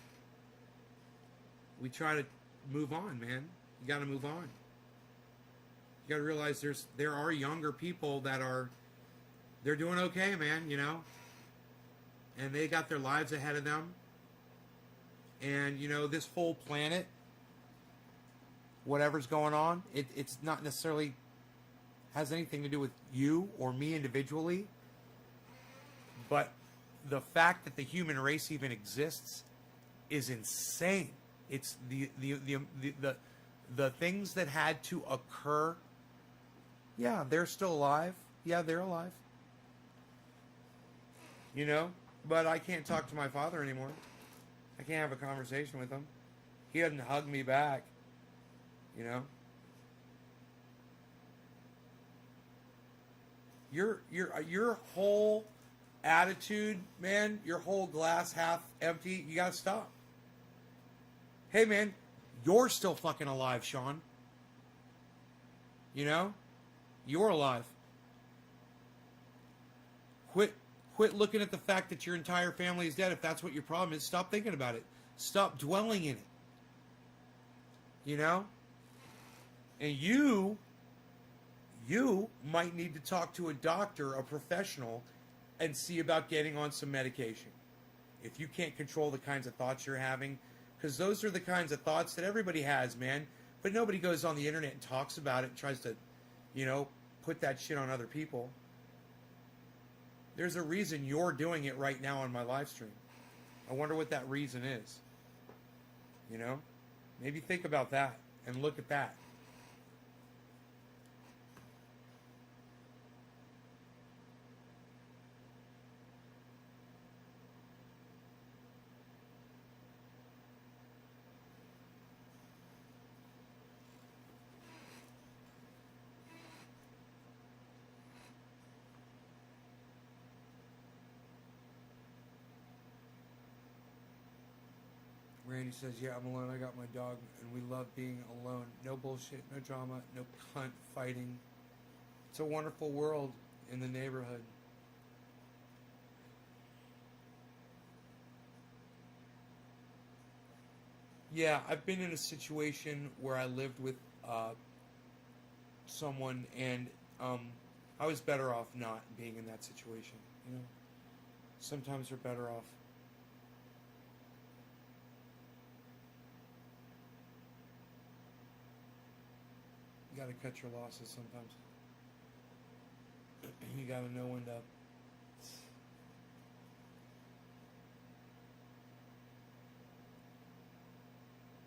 We try to move on, man. You got to move on. You got to realize there are younger people that they're doing okay, man, you know. And they got their lives ahead of them. And, you know, this whole planet, whatever's going on, it's not necessarily has anything to do with you or me individually. But the fact that the human race even exists is insane. It's the things that had to occur. Yeah, they're still alive. Yeah, they're alive. You know, but I can't talk to my father anymore. I can't have a conversation with him. He doesn't hug me back. You know. Your whole attitude, man, your whole glass half empty, you gotta stop. Hey, man, you're still fucking alive, Sean. You know? You're alive. Quit looking at the fact that your entire family is dead. If that's what your problem is, stop thinking about it. Stop dwelling in it. You know? And you might need to talk to a doctor, a professional, and see about getting on some medication. If you can't control the kinds of thoughts you're having, because those are the kinds of thoughts that everybody has, man. But nobody goes on the internet and talks about it and tries to, you know, put that shit on other people. There's a reason you're doing it right now on my live stream. I wonder what that reason is. You know? Maybe think about that and look at that. Randy says, yeah, I'm alone. I got my dog, and we love being alone. No bullshit, no drama, no cunt fighting. It's a wonderful world in the neighborhood. Yeah, I've been in a situation where I lived with someone, and I was better off not being in that situation. You know, sometimes we're better off. You gotta cut your losses sometimes. You gotta know when to.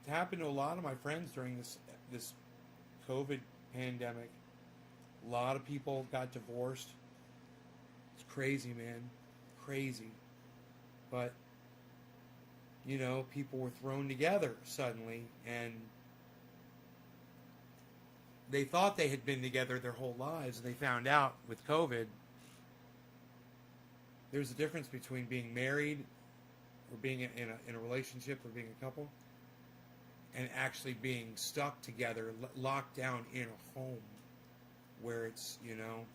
It happened to a lot of my friends during this COVID pandemic. A lot of people got divorced. It's crazy, man. Crazy. But, you know, people were thrown together suddenly, and they thought they had been together their whole lives, and they found out with COVID there's a difference between being married or being in a relationship or being a couple and actually being stuck together, locked down in a home where it's, you know,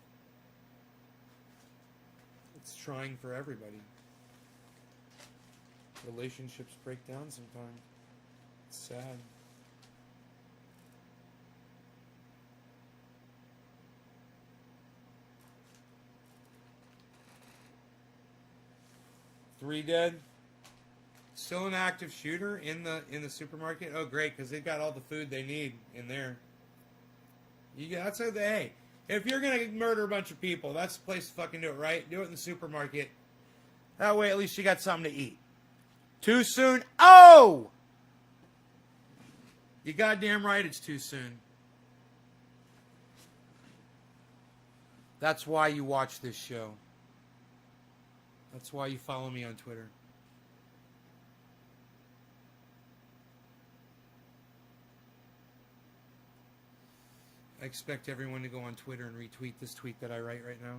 it's trying for everybody. Relationships break down sometimes. It's sad. Three dead. Still an active shooter in the supermarket. Oh, great, because they've got all the food they need in there. That's a, hey, if you're gonna murder a bunch of people, that's the place to fucking do it, right? Do it in the supermarket. That way, at least you got something to eat. Too soon? Oh! You goddamn right it's too soon. That's why you watch this show. That's why you follow me on Twitter. I expect everyone to go on Twitter and retweet this tweet that I write right now.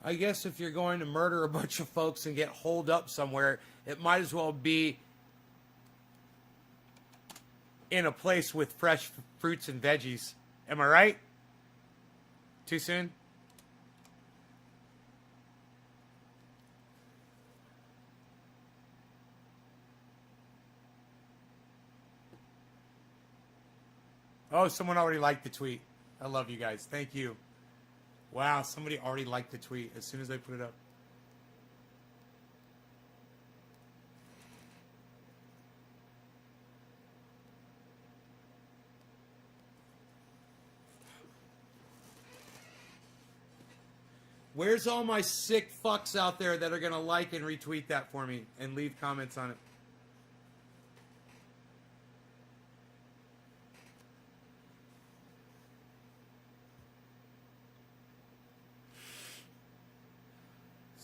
I guess if you're going to murder a bunch of folks and get holed up somewhere, it might as well be in a place with fresh fruits and veggies. Am I right? Too soon? Oh, someone already liked the tweet. I love you guys. Thank you. Wow, somebody already liked the tweet as soon as I put it up. Where's all my sick fucks out there that are going to like and retweet that for me and leave comments on it?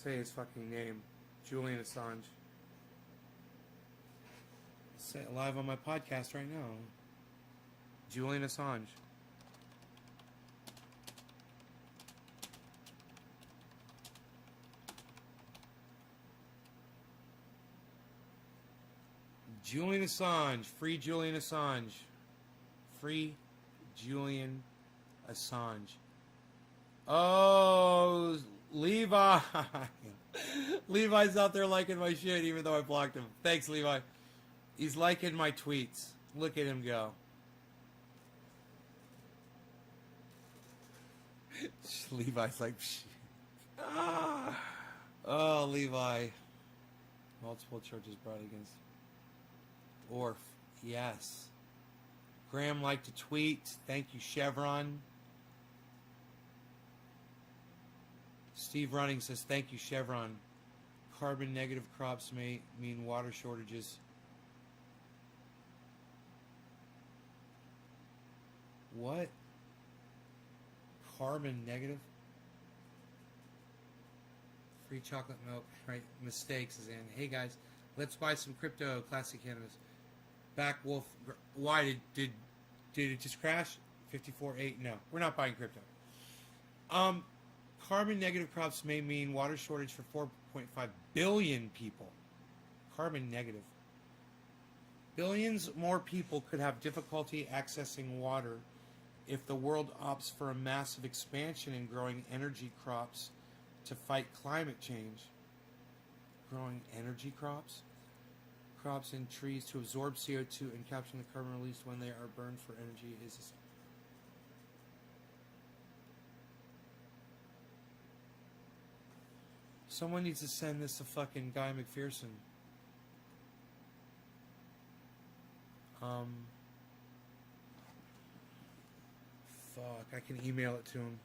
Say his fucking name. Julian Assange. Say it live on my podcast right now. Julian Assange. Julian Assange. Free Julian Assange. Free Julian Assange. Oh, Levi. Levi's out there liking my shit even though I blocked him. Thanks, Levi. He's liking my tweets. Look at him go. Levi's like, shit. Oh, Levi. Multiple charges brought against Orf. Yes. Graham liked a tweet. Thank you, Chevron. Steve Running says, thank you, Chevron. Carbon negative crops may mean water shortages. What? Carbon negative? Free chocolate milk. Right, mistakes is in. Hey guys, let's buy some crypto. Classic cannabis. Back Wolf. Why did it just crash? 54.8. No, we're not buying crypto. Carbon negative crops may mean water shortage for 4.5 billion people. Carbon negative. Billions more people could have difficulty accessing water if the world opts for a massive expansion in growing energy crops to fight climate change, growing energy crops? Crops and trees to absorb CO2 and capture the carbon released when they are burned for energy is... Someone needs to send this to fucking Guy McPherson. Fuck, I can email it to him.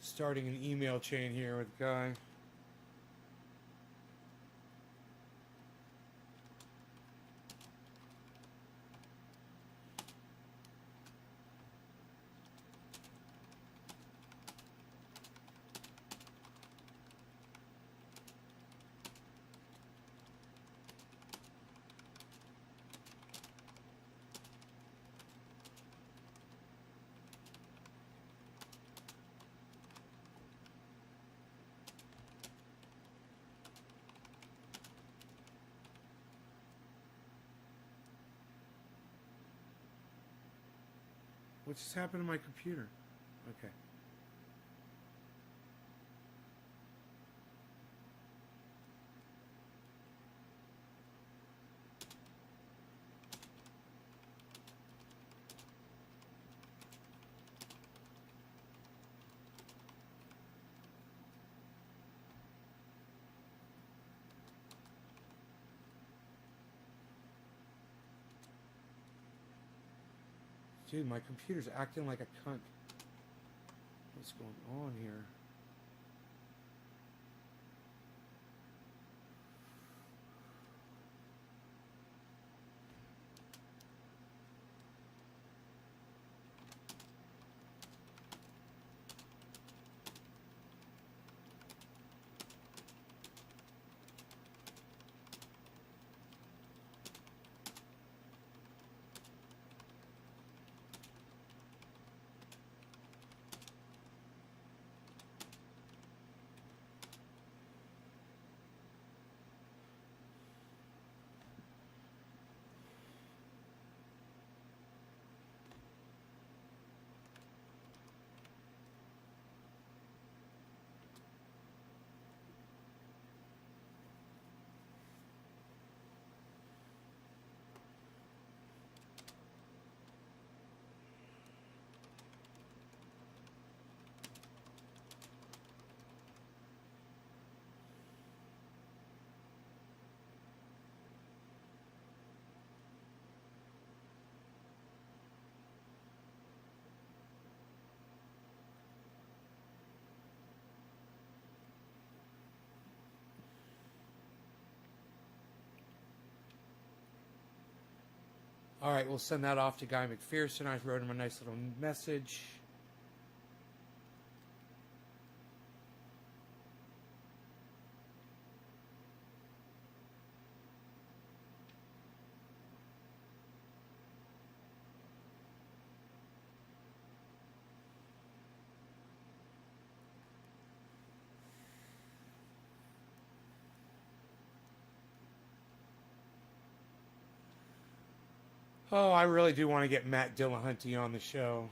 Starting an email chain here with Guy. What just happened to my computer? Okay. Dude, my computer's acting like a cunt. What's going on here? All right, we'll send that off to Guy McPherson. I wrote him a nice little message. Oh, I really do want to get Matt Dillahunty on the show.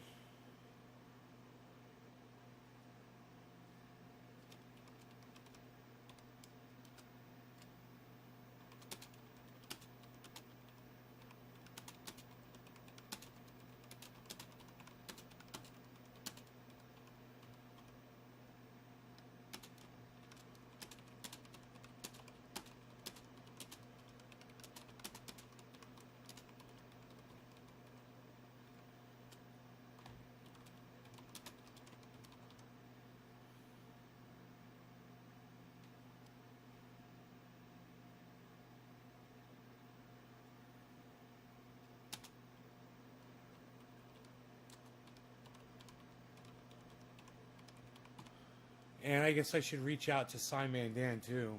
And I guess I should reach out to Simon Dan too.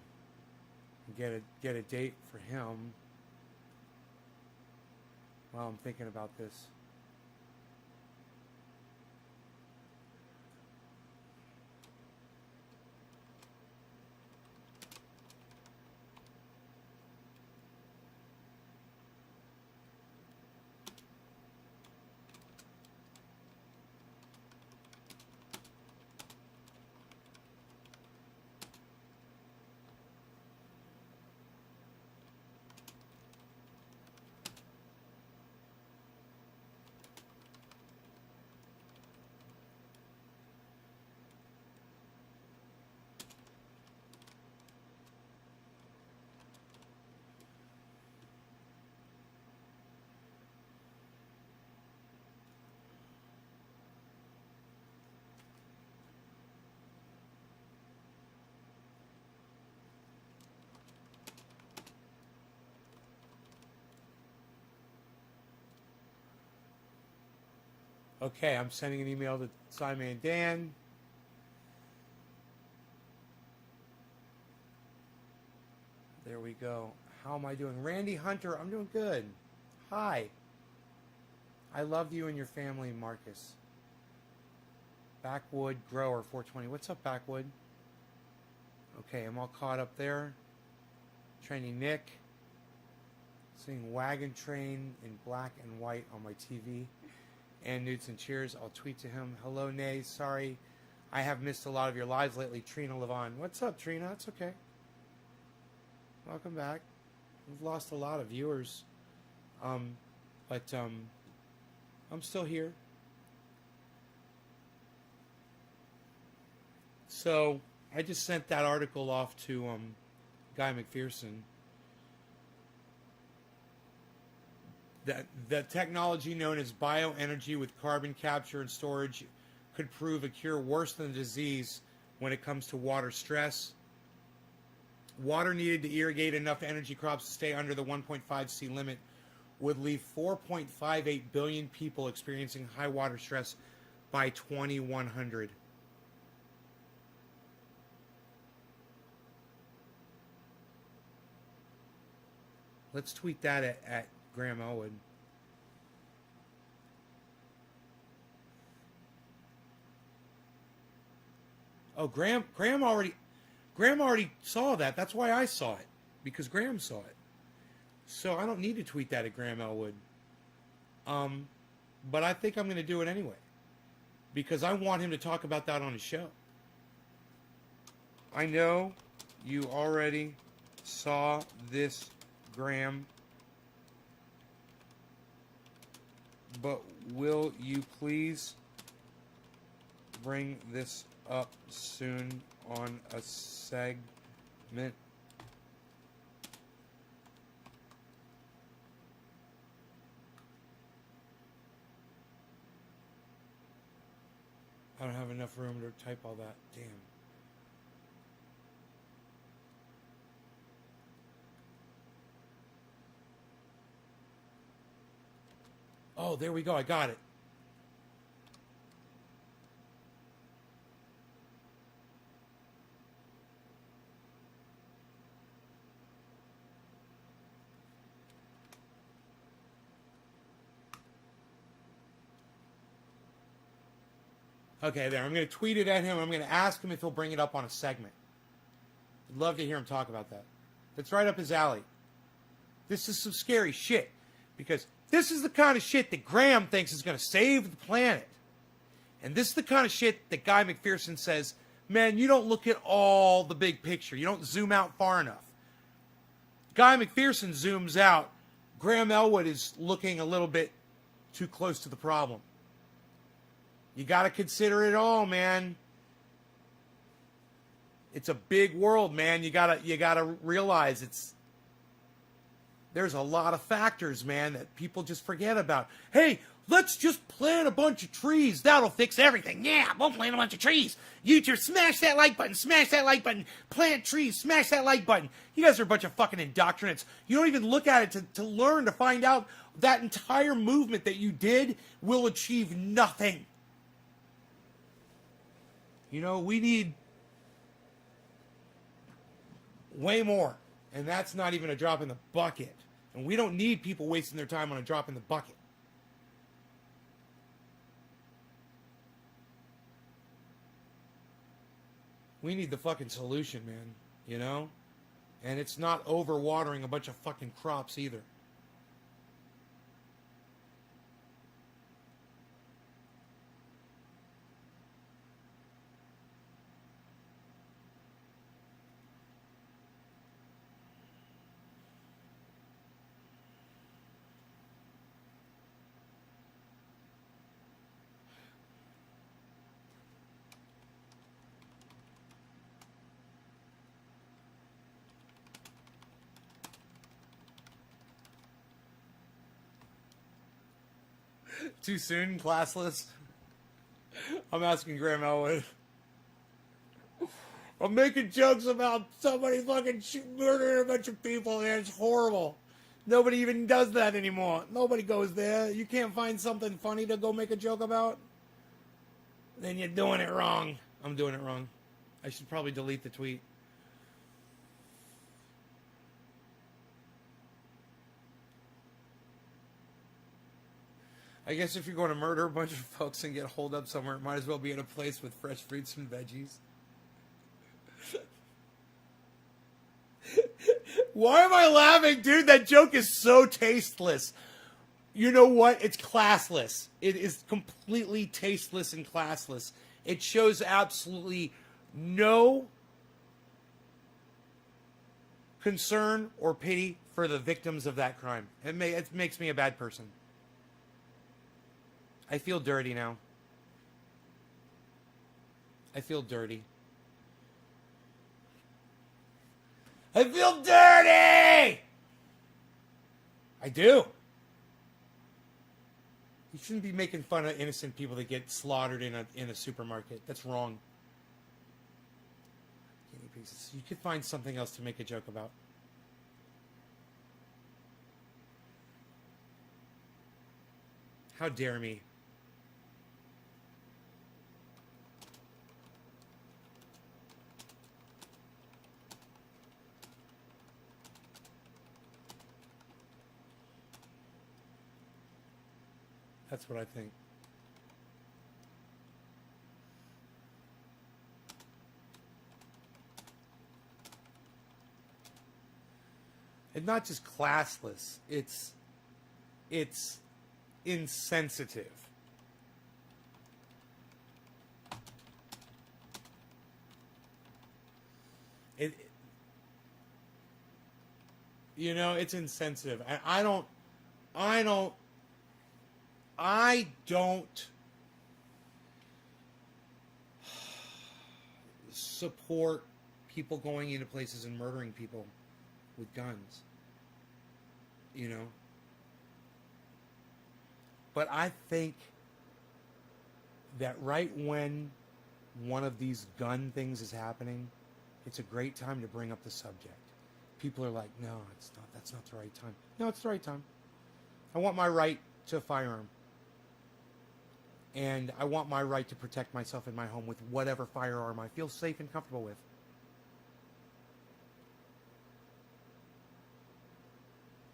And get a date for him. While I'm thinking about this. Okay, I'm sending an email to Simon Dan. There we go. How am I doing? Randy Hunter, I'm doing good. Hi. I love you and your family, Marcus. Backwood Grower 420. What's up, Backwood? Okay, I'm all caught up there. Training Nick. Seeing Wagon Train in black and white on my TV. And Newts and Cheers. I'll tweet to him. Hello, Nay. Sorry, I have missed a lot of your lives lately. Trina Levon. What's up, Trina? It's okay. Welcome back. We've lost a lot of viewers. But I'm still here. So I just sent that article off to Guy McPherson. The technology known as bioenergy with carbon capture and storage could prove a cure worse than the disease when it comes to water stress. Water needed to irrigate enough energy crops to stay under the 1.5 C limit would leave 4.58 billion people experiencing high water stress by 2100. Let's tweet that at Graham Elwood. Oh, Graham already saw that. That's why I saw it, because Graham saw it. So I don't need to tweet that at Graham Elwood. But I think I'm going to do it anyway, because I want him to talk about that on his show. I know you already saw this, Graham. But will you please bring this up soon on a segment? I don't have enough room to type all that. Damn. Oh, there we go. I got it. Okay, there. I'm going to tweet it at him. I'm going to ask him if he'll bring it up on a segment. I'd love to hear him talk about that. That's right up his alley. This is some scary shit, because this is the kind of shit that Graham thinks is going to save the planet. And this is the kind of shit that Guy McPherson says, man, you don't look at all the big picture. You don't zoom out far enough. Guy McPherson zooms out. Graham Elwood is looking a little bit too close to the problem. You got to consider it all, man. It's a big world, man. You gotta realize there's a lot of factors, man, that people just forget about. Hey, let's just plant a bunch of trees. That'll fix everything. Yeah, we'll plant a bunch of trees. YouTube, smash that like button, plant trees, smash that like button. You guys are a bunch of fucking indoctrinates. You don't even look at it to learn, to find out that entire movement that you did will achieve nothing. You know, we need Way more. And that's not even a drop in the bucket. And we don't need people wasting their time on a drop in the bucket. We need the fucking solution, man. You know? And it's not overwatering a bunch of fucking crops either. Too soon, classless? I'm asking Graham Elwood. I'm making jokes about somebody fucking murdering a bunch of people, and it's horrible. Nobody even does that anymore. Nobody goes there. You can't find something funny to go make a joke about? Then you're doing it wrong. I'm doing it wrong. I should probably delete the tweet. I guess if you're going to murder a bunch of folks and get holed up somewhere, it might as well be in a place with fresh fruits and veggies. Why am I laughing? Dude, that joke is so tasteless. You know what? It's classless. It is completely tasteless and classless. It shows absolutely no concern or pity for the victims of that crime. It makes me a bad person. I feel dirty now. I feel dirty. I feel dirty! I do. You shouldn't be making fun of innocent people that get slaughtered in a supermarket. That's wrong. You could find something else to make a joke about. How dare me? That's what I think. It's not just classless. It's insensitive. It's insensitive. I don't support people going into places and murdering people with guns. But I think that right when one of these gun things is happening, it's a great time to bring up the subject. People are like, no, it's not. That's not the right time. No, it's the right time. I want my right to a firearm. And I want my right to protect myself in my home with whatever firearm I feel safe and comfortable with.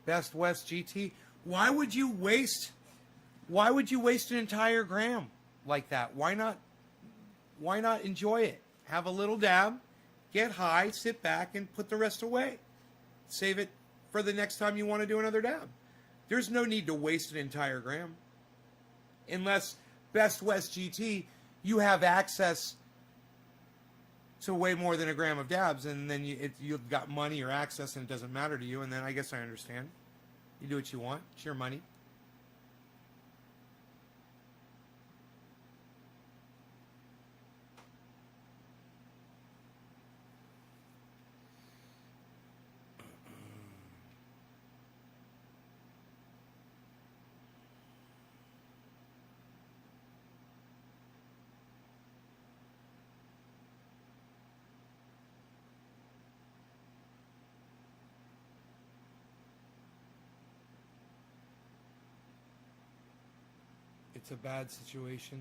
Best West GT. Why would you waste an entire gram like that? Why not enjoy it? Have a little dab, get high, sit back, and put the rest away. Save it for the next time you want to do another dab. There's no need to waste an entire gram. Unless Best West GT, you have access to way more than a gram of dabs, and then you've got money or access, and it doesn't matter to you, and then I guess I understand. You do what you want. It's your money. It's a bad situation.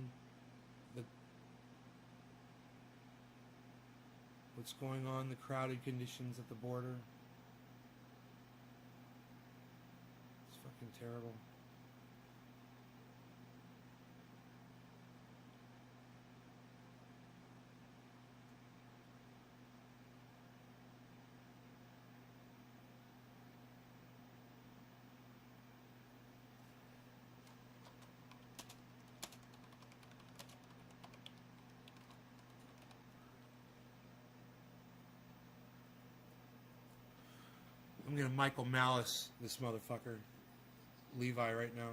With what's going on, the crowded conditions at the border. It's fucking terrible. I'm gonna Michael Malice this motherfucker, Levi, right now.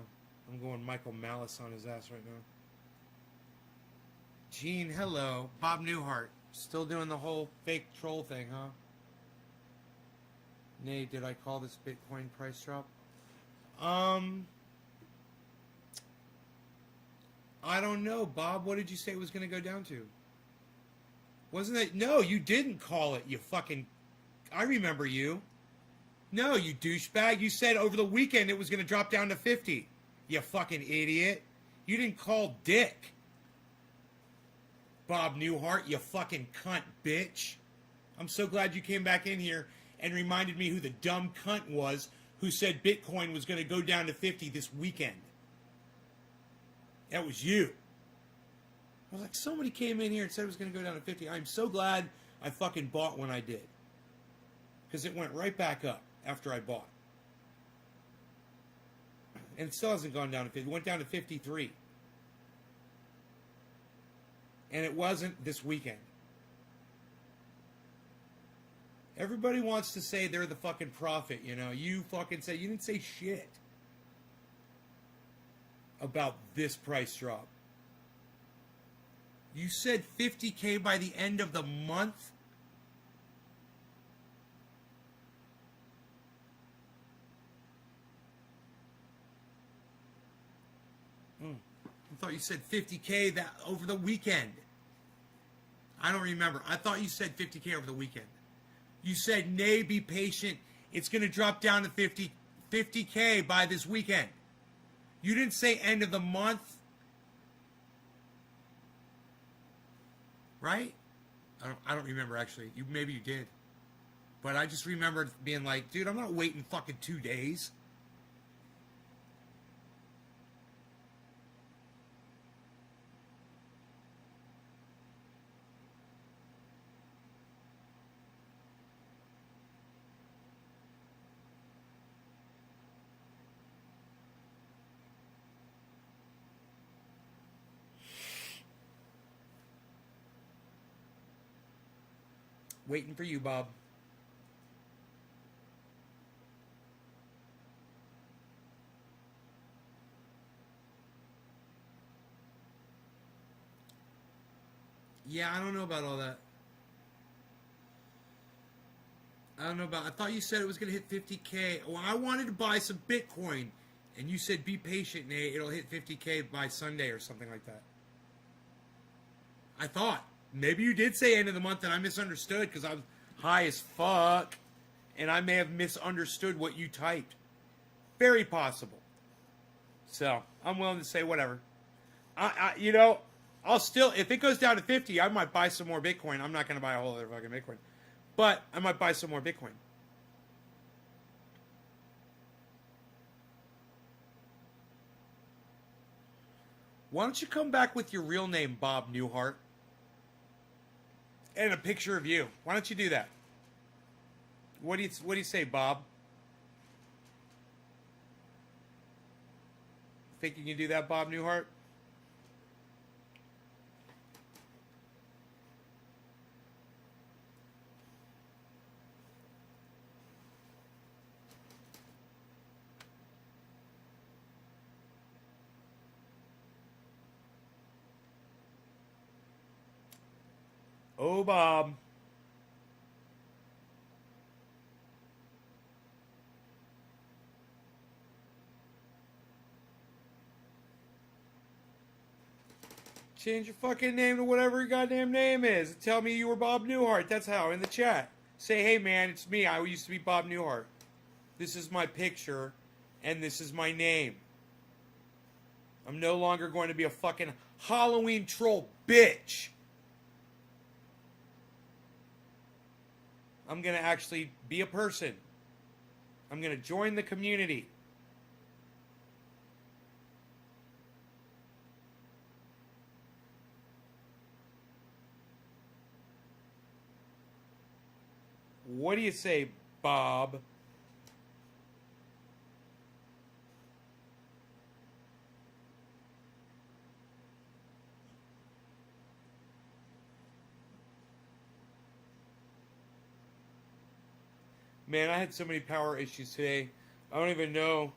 I'm going Michael Malice on his ass right now. Gene, hello. Bob Newhart, still doing the whole fake troll thing, huh? Nay, did I call this Bitcoin price drop? I don't know, Bob. What did you say it was gonna go down to? Wasn't it? No, you didn't call it, you fucking... I remember you. No, you douchebag. You said over the weekend it was going to drop down to 50. You fucking idiot. You didn't call dick. Bob Newhart, you fucking cunt bitch. I'm so glad you came back in here and reminded me who the dumb cunt was who said Bitcoin was going to go down to 50 this weekend. That was you. I was like, somebody came in here and said it was going to go down to 50. I'm so glad I fucking bought when I did. Because it went right back up after I bought. And it still hasn't gone down to 50. It went down to 53. And it wasn't this weekend. Everybody wants to say they're the fucking prophet, you know. You fucking say, you didn't say shit about this price drop. You said 50K by the end of the month? I thought you said 50K that over the weekend. I don't remember. I thought you said 50K over the weekend. You said, nay, be patient. It's going to drop down to 50K by this weekend. You didn't say end of the month. Right? I don't remember, actually. Maybe you did. But I just remembered being like, dude, I'm not waiting fucking 2 days. Waiting for you, Bob. Yeah, I don't know about all that. I don't know about... I thought you said it was going to hit 50K. Well, I wanted to buy some Bitcoin. And you said, be patient, Nate. It'll hit 50K by Sunday or something like that. I thought. Maybe you did say end of the month and I misunderstood because I was high as fuck. And I may have misunderstood what you typed. Very possible. So, I'm willing to say whatever. You know, I'll still... If it goes down to 50, I might buy some more Bitcoin. I'm not going to buy a whole other fucking Bitcoin. But I might buy some more Bitcoin. Why don't you come back with your real name, Bob Newhart? And a picture of you. Why don't you do that? What do you say, Bob? Think you can do that, Bob Newhart? Oh, Bob. Change your fucking name to whatever your goddamn name is. Tell me you were Bob Newhart. That's how, in the chat. Say, hey, man, it's me. I used to be Bob Newhart. This is my picture, and this is my name. I'm no longer going to be a fucking Halloween troll bitch. I'm going to actually be a person. I'm going to join the community. What do you say, Bob? Man, I had so many power issues today. I don't even know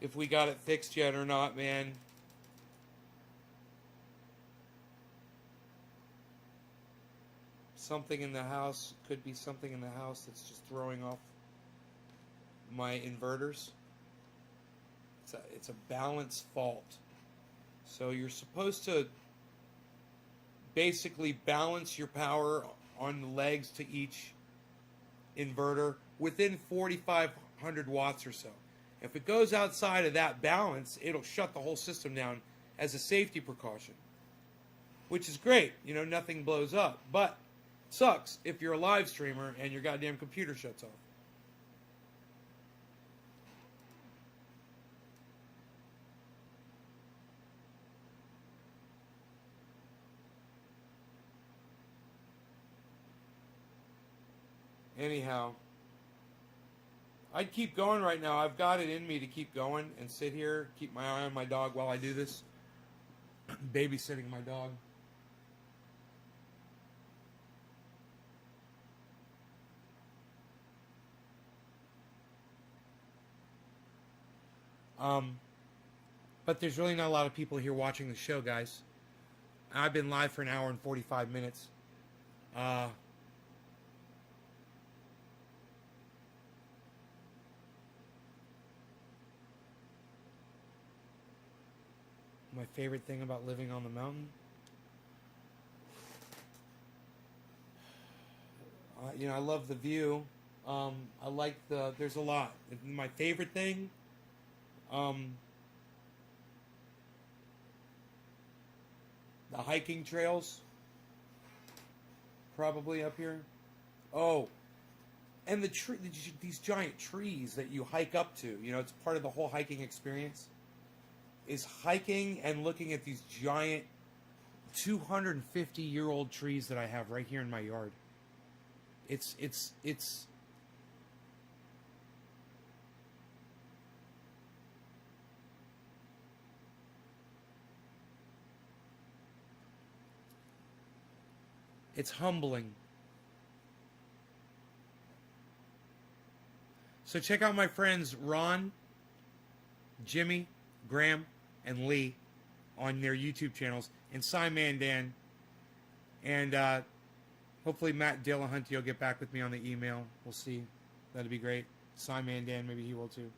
if we got it fixed yet or not, man. Something in the house. Could be something in the house that's just throwing off my inverters. It's a balance fault. So you're supposed to basically balance your power on the legs to each inverter within 4,500 watts or so. If it goes outside of that balance, it'll shut the whole system down as a safety precaution, which is great. You know, nothing blows up, but it sucks if you're a live streamer and your goddamn computer shuts off. Anyhow, I'd keep going right now. I've got it in me to keep going and sit here, keep my eye on my dog while I do this. Babysitting my dog. But there's really not a lot of people here watching the show, guys. I've been live for an hour and 45 minutes. My favorite thing about living on the mountain? You know, I love the view. I like there's a lot. My favorite thing, the hiking trails, probably up here. Oh, and these giant trees that you hike up to. You know, it's part of the whole hiking experience. Is hiking and looking at these giant 250-year-old trees that I have right here in my yard. It's humbling. So check out my friends Ron, Jimmy, Graham, and Lee on their YouTube channels, and Cy Mandan, and hopefully Matt Dillahunty will get back with me on the email. We'll see. That'd be great. Cy Mandan, maybe he will too.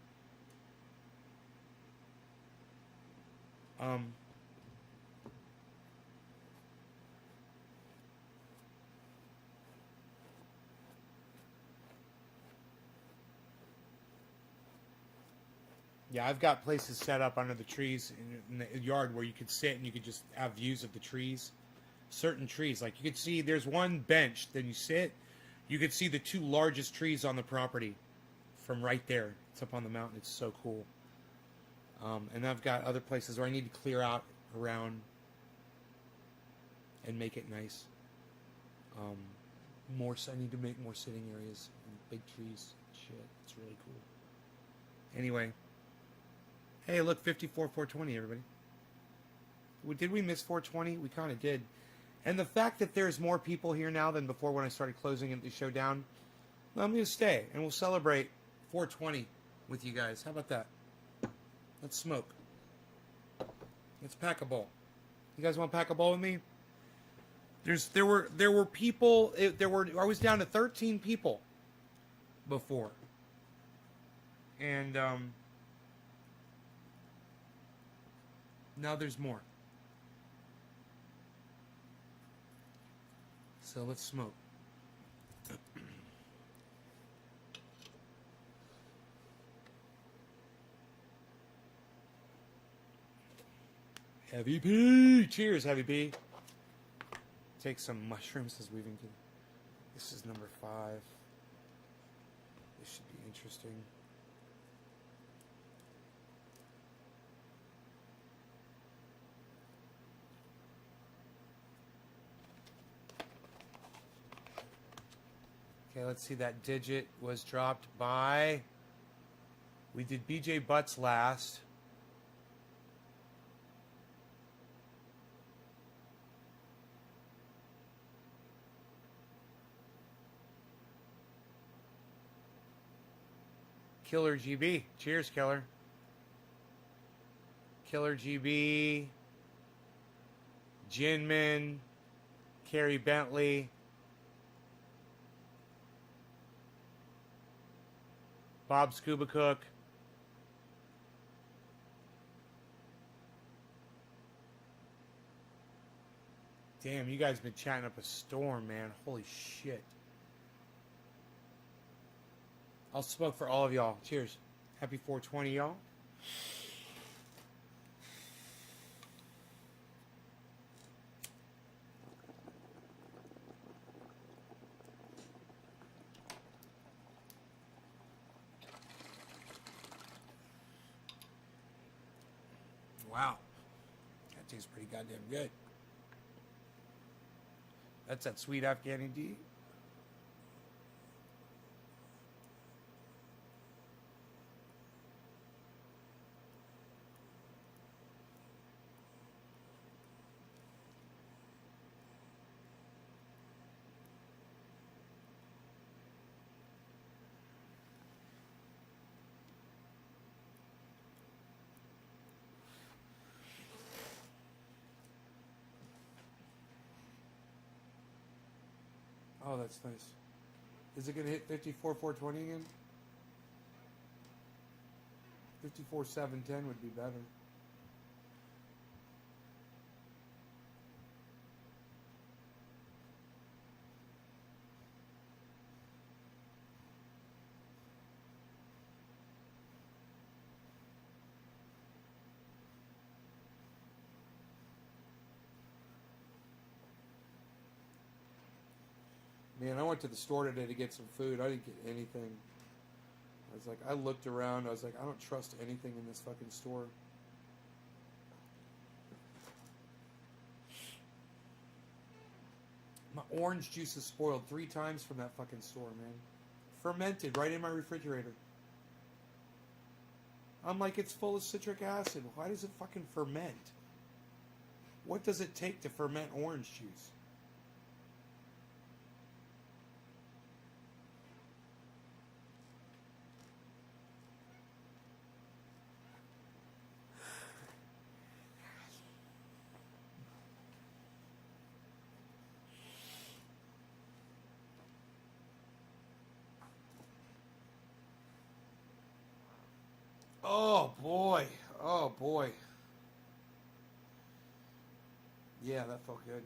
Yeah, I've got places set up under the trees in the yard where you could sit and you could just have views of the trees. Certain trees, like you could see, there's one bench, then you sit, you could see the two largest trees on the property from right there. It's up on the mountain. It's so cool. And I've got other places where I need to clear out around and make it nice. I need to make more sitting areas and big trees. Shit, it's really cool. Anyway. Hey, look, 420, everybody. Did we miss 420? We kind of did. And the fact that there's more people here now than before when I started closing the show down, well, I'm going to stay, and we'll celebrate 420 with you guys. How about that? Let's smoke. Let's pack a bowl. You guys want to pack a bowl with me? There were people. I was down to 13 people before, and now there's more. So let's smoke. Heavy P! Cheers, Heavy P! Take some mushrooms as we've been. This is number 5. This should be interesting. Okay, let's see. That digit was dropped by... We did BJ Butts last. Killer GB. Cheers, Killer. Killer GB. Jinmin. Carrie Bentley. Bob Scuba Cook. Damn, you guys been chatting up a storm, man. Holy shit. I'll smoke for all of y'all. Cheers. Happy 420, y'all. Wow. That tastes pretty goddamn good. That's that sweet Afghani D. Oh, that's nice. Is it going to hit 54,420 again? 54,710 would be better. Man, I went to the store today to get some food. I didn't get anything. I was like, I looked around. I was like, I don't trust anything in this fucking store. My orange juice is spoiled 3 times from that fucking store, man. Fermented right in my refrigerator. I'm like, it's full of citric acid. Why does it fucking ferment? What does it take to ferment orange juice? Oh boy. Oh boy. Yeah, that felt good.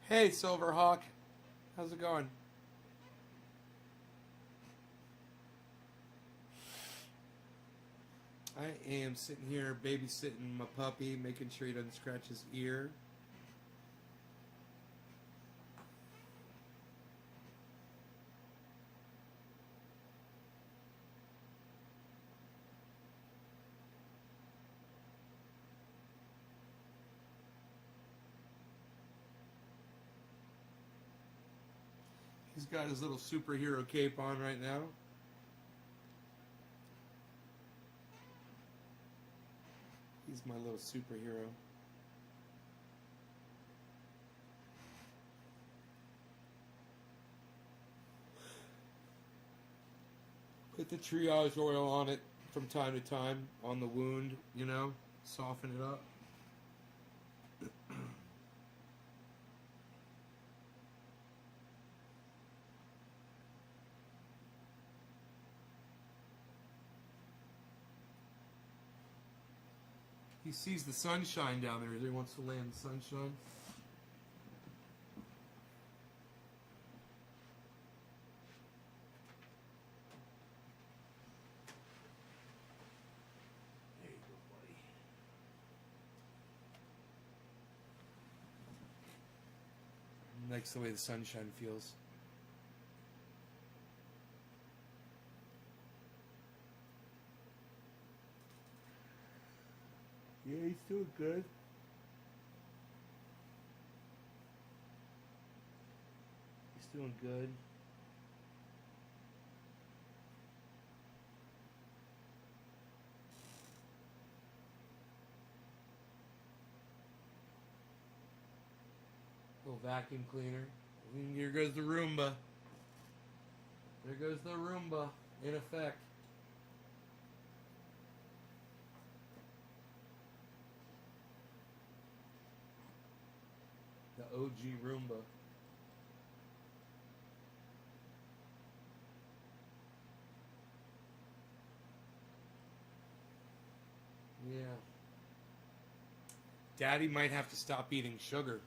Hey, Silverhawk. How's it going? I am sitting here babysitting my puppy, making sure he doesn't scratch his ear. He's got his little superhero cape on right now. He's my little superhero. Put the triage oil on it from time to time on the wound, you know, soften it up. He sees the sunshine down there. He wants to lay in the sunshine. There you go, buddy. Likes the way the sunshine feels. Yeah, he's doing good. He's doing good. Little vacuum cleaner. And here goes the Roomba. There goes the Roomba in effect. The OG Roomba. Yeah. Daddy might have to stop eating sugar.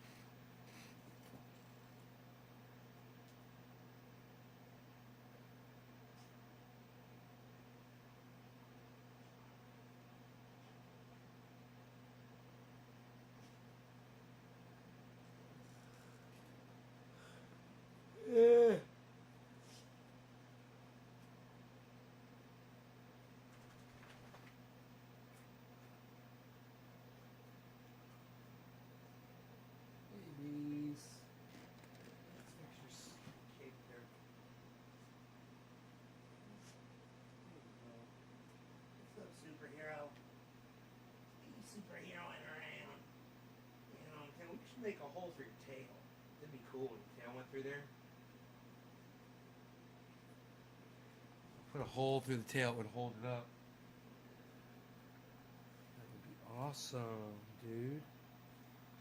Make a hole for your tail. That'd be cool when your tail went through there. Put a hole through the tail, it would hold it up. That would be awesome, dude.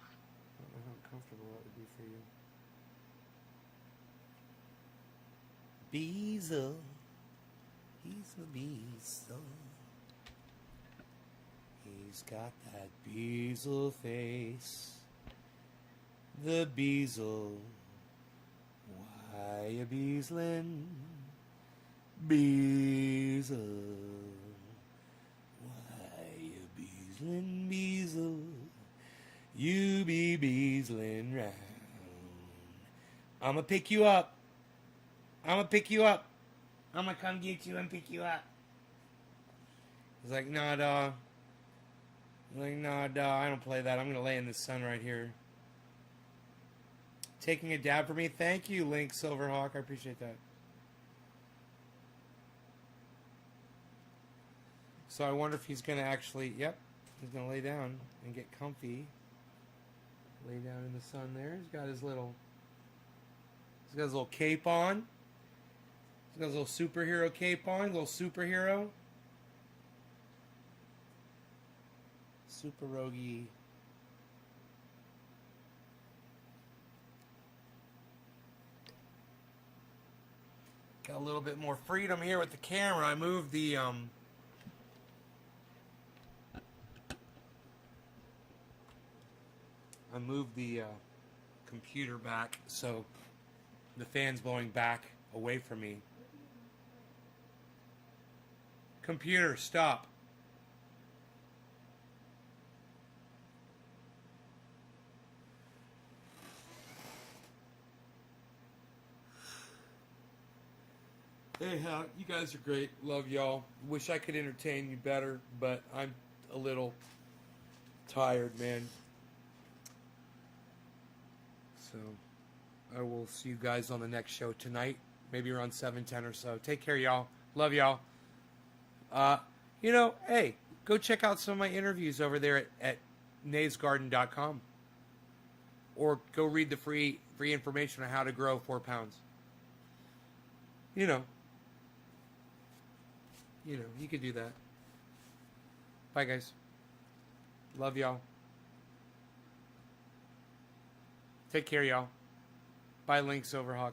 I don't know how comfortable that would be for you. Beezle. He's the Beezle. He's got that Beezle face. The Beezle. Why you beezlin'? Beezle. Why you beezlin', Beezle? You be beezlin' round. I'ma pick you up. I'ma pick you up. I'ma come get you and pick you up. He's like, nah, dawg. I'm like, nah, dawg, I don't play that. I'm gonna lay in the sun right here. Taking a dab for me. Thank you, Link Silverhawk. I appreciate that. So I wonder if he's going to actually, yep, he's going to lay down and get comfy. Lay down in the sun there. He's got his little cape on. He's got his little superhero cape on. Little superhero. Super Rogie. Got a little bit more freedom here with the camera. I moved the computer back so the fan's blowing back away from me. Computer, stop. Hey, you guys are great. Love y'all. Wish I could entertain you better, but I'm a little tired, man. So, I will see you guys on the next show tonight. Maybe around 7:10 or so. Take care, y'all. Love y'all. You know, hey, go check out some of my interviews over there at naysgarden.com. Or go read the free information on how to grow 4 pounds. You know, you could do that. Bye, guys. Love y'all. Take care, y'all. Bye, Link Silverhawk.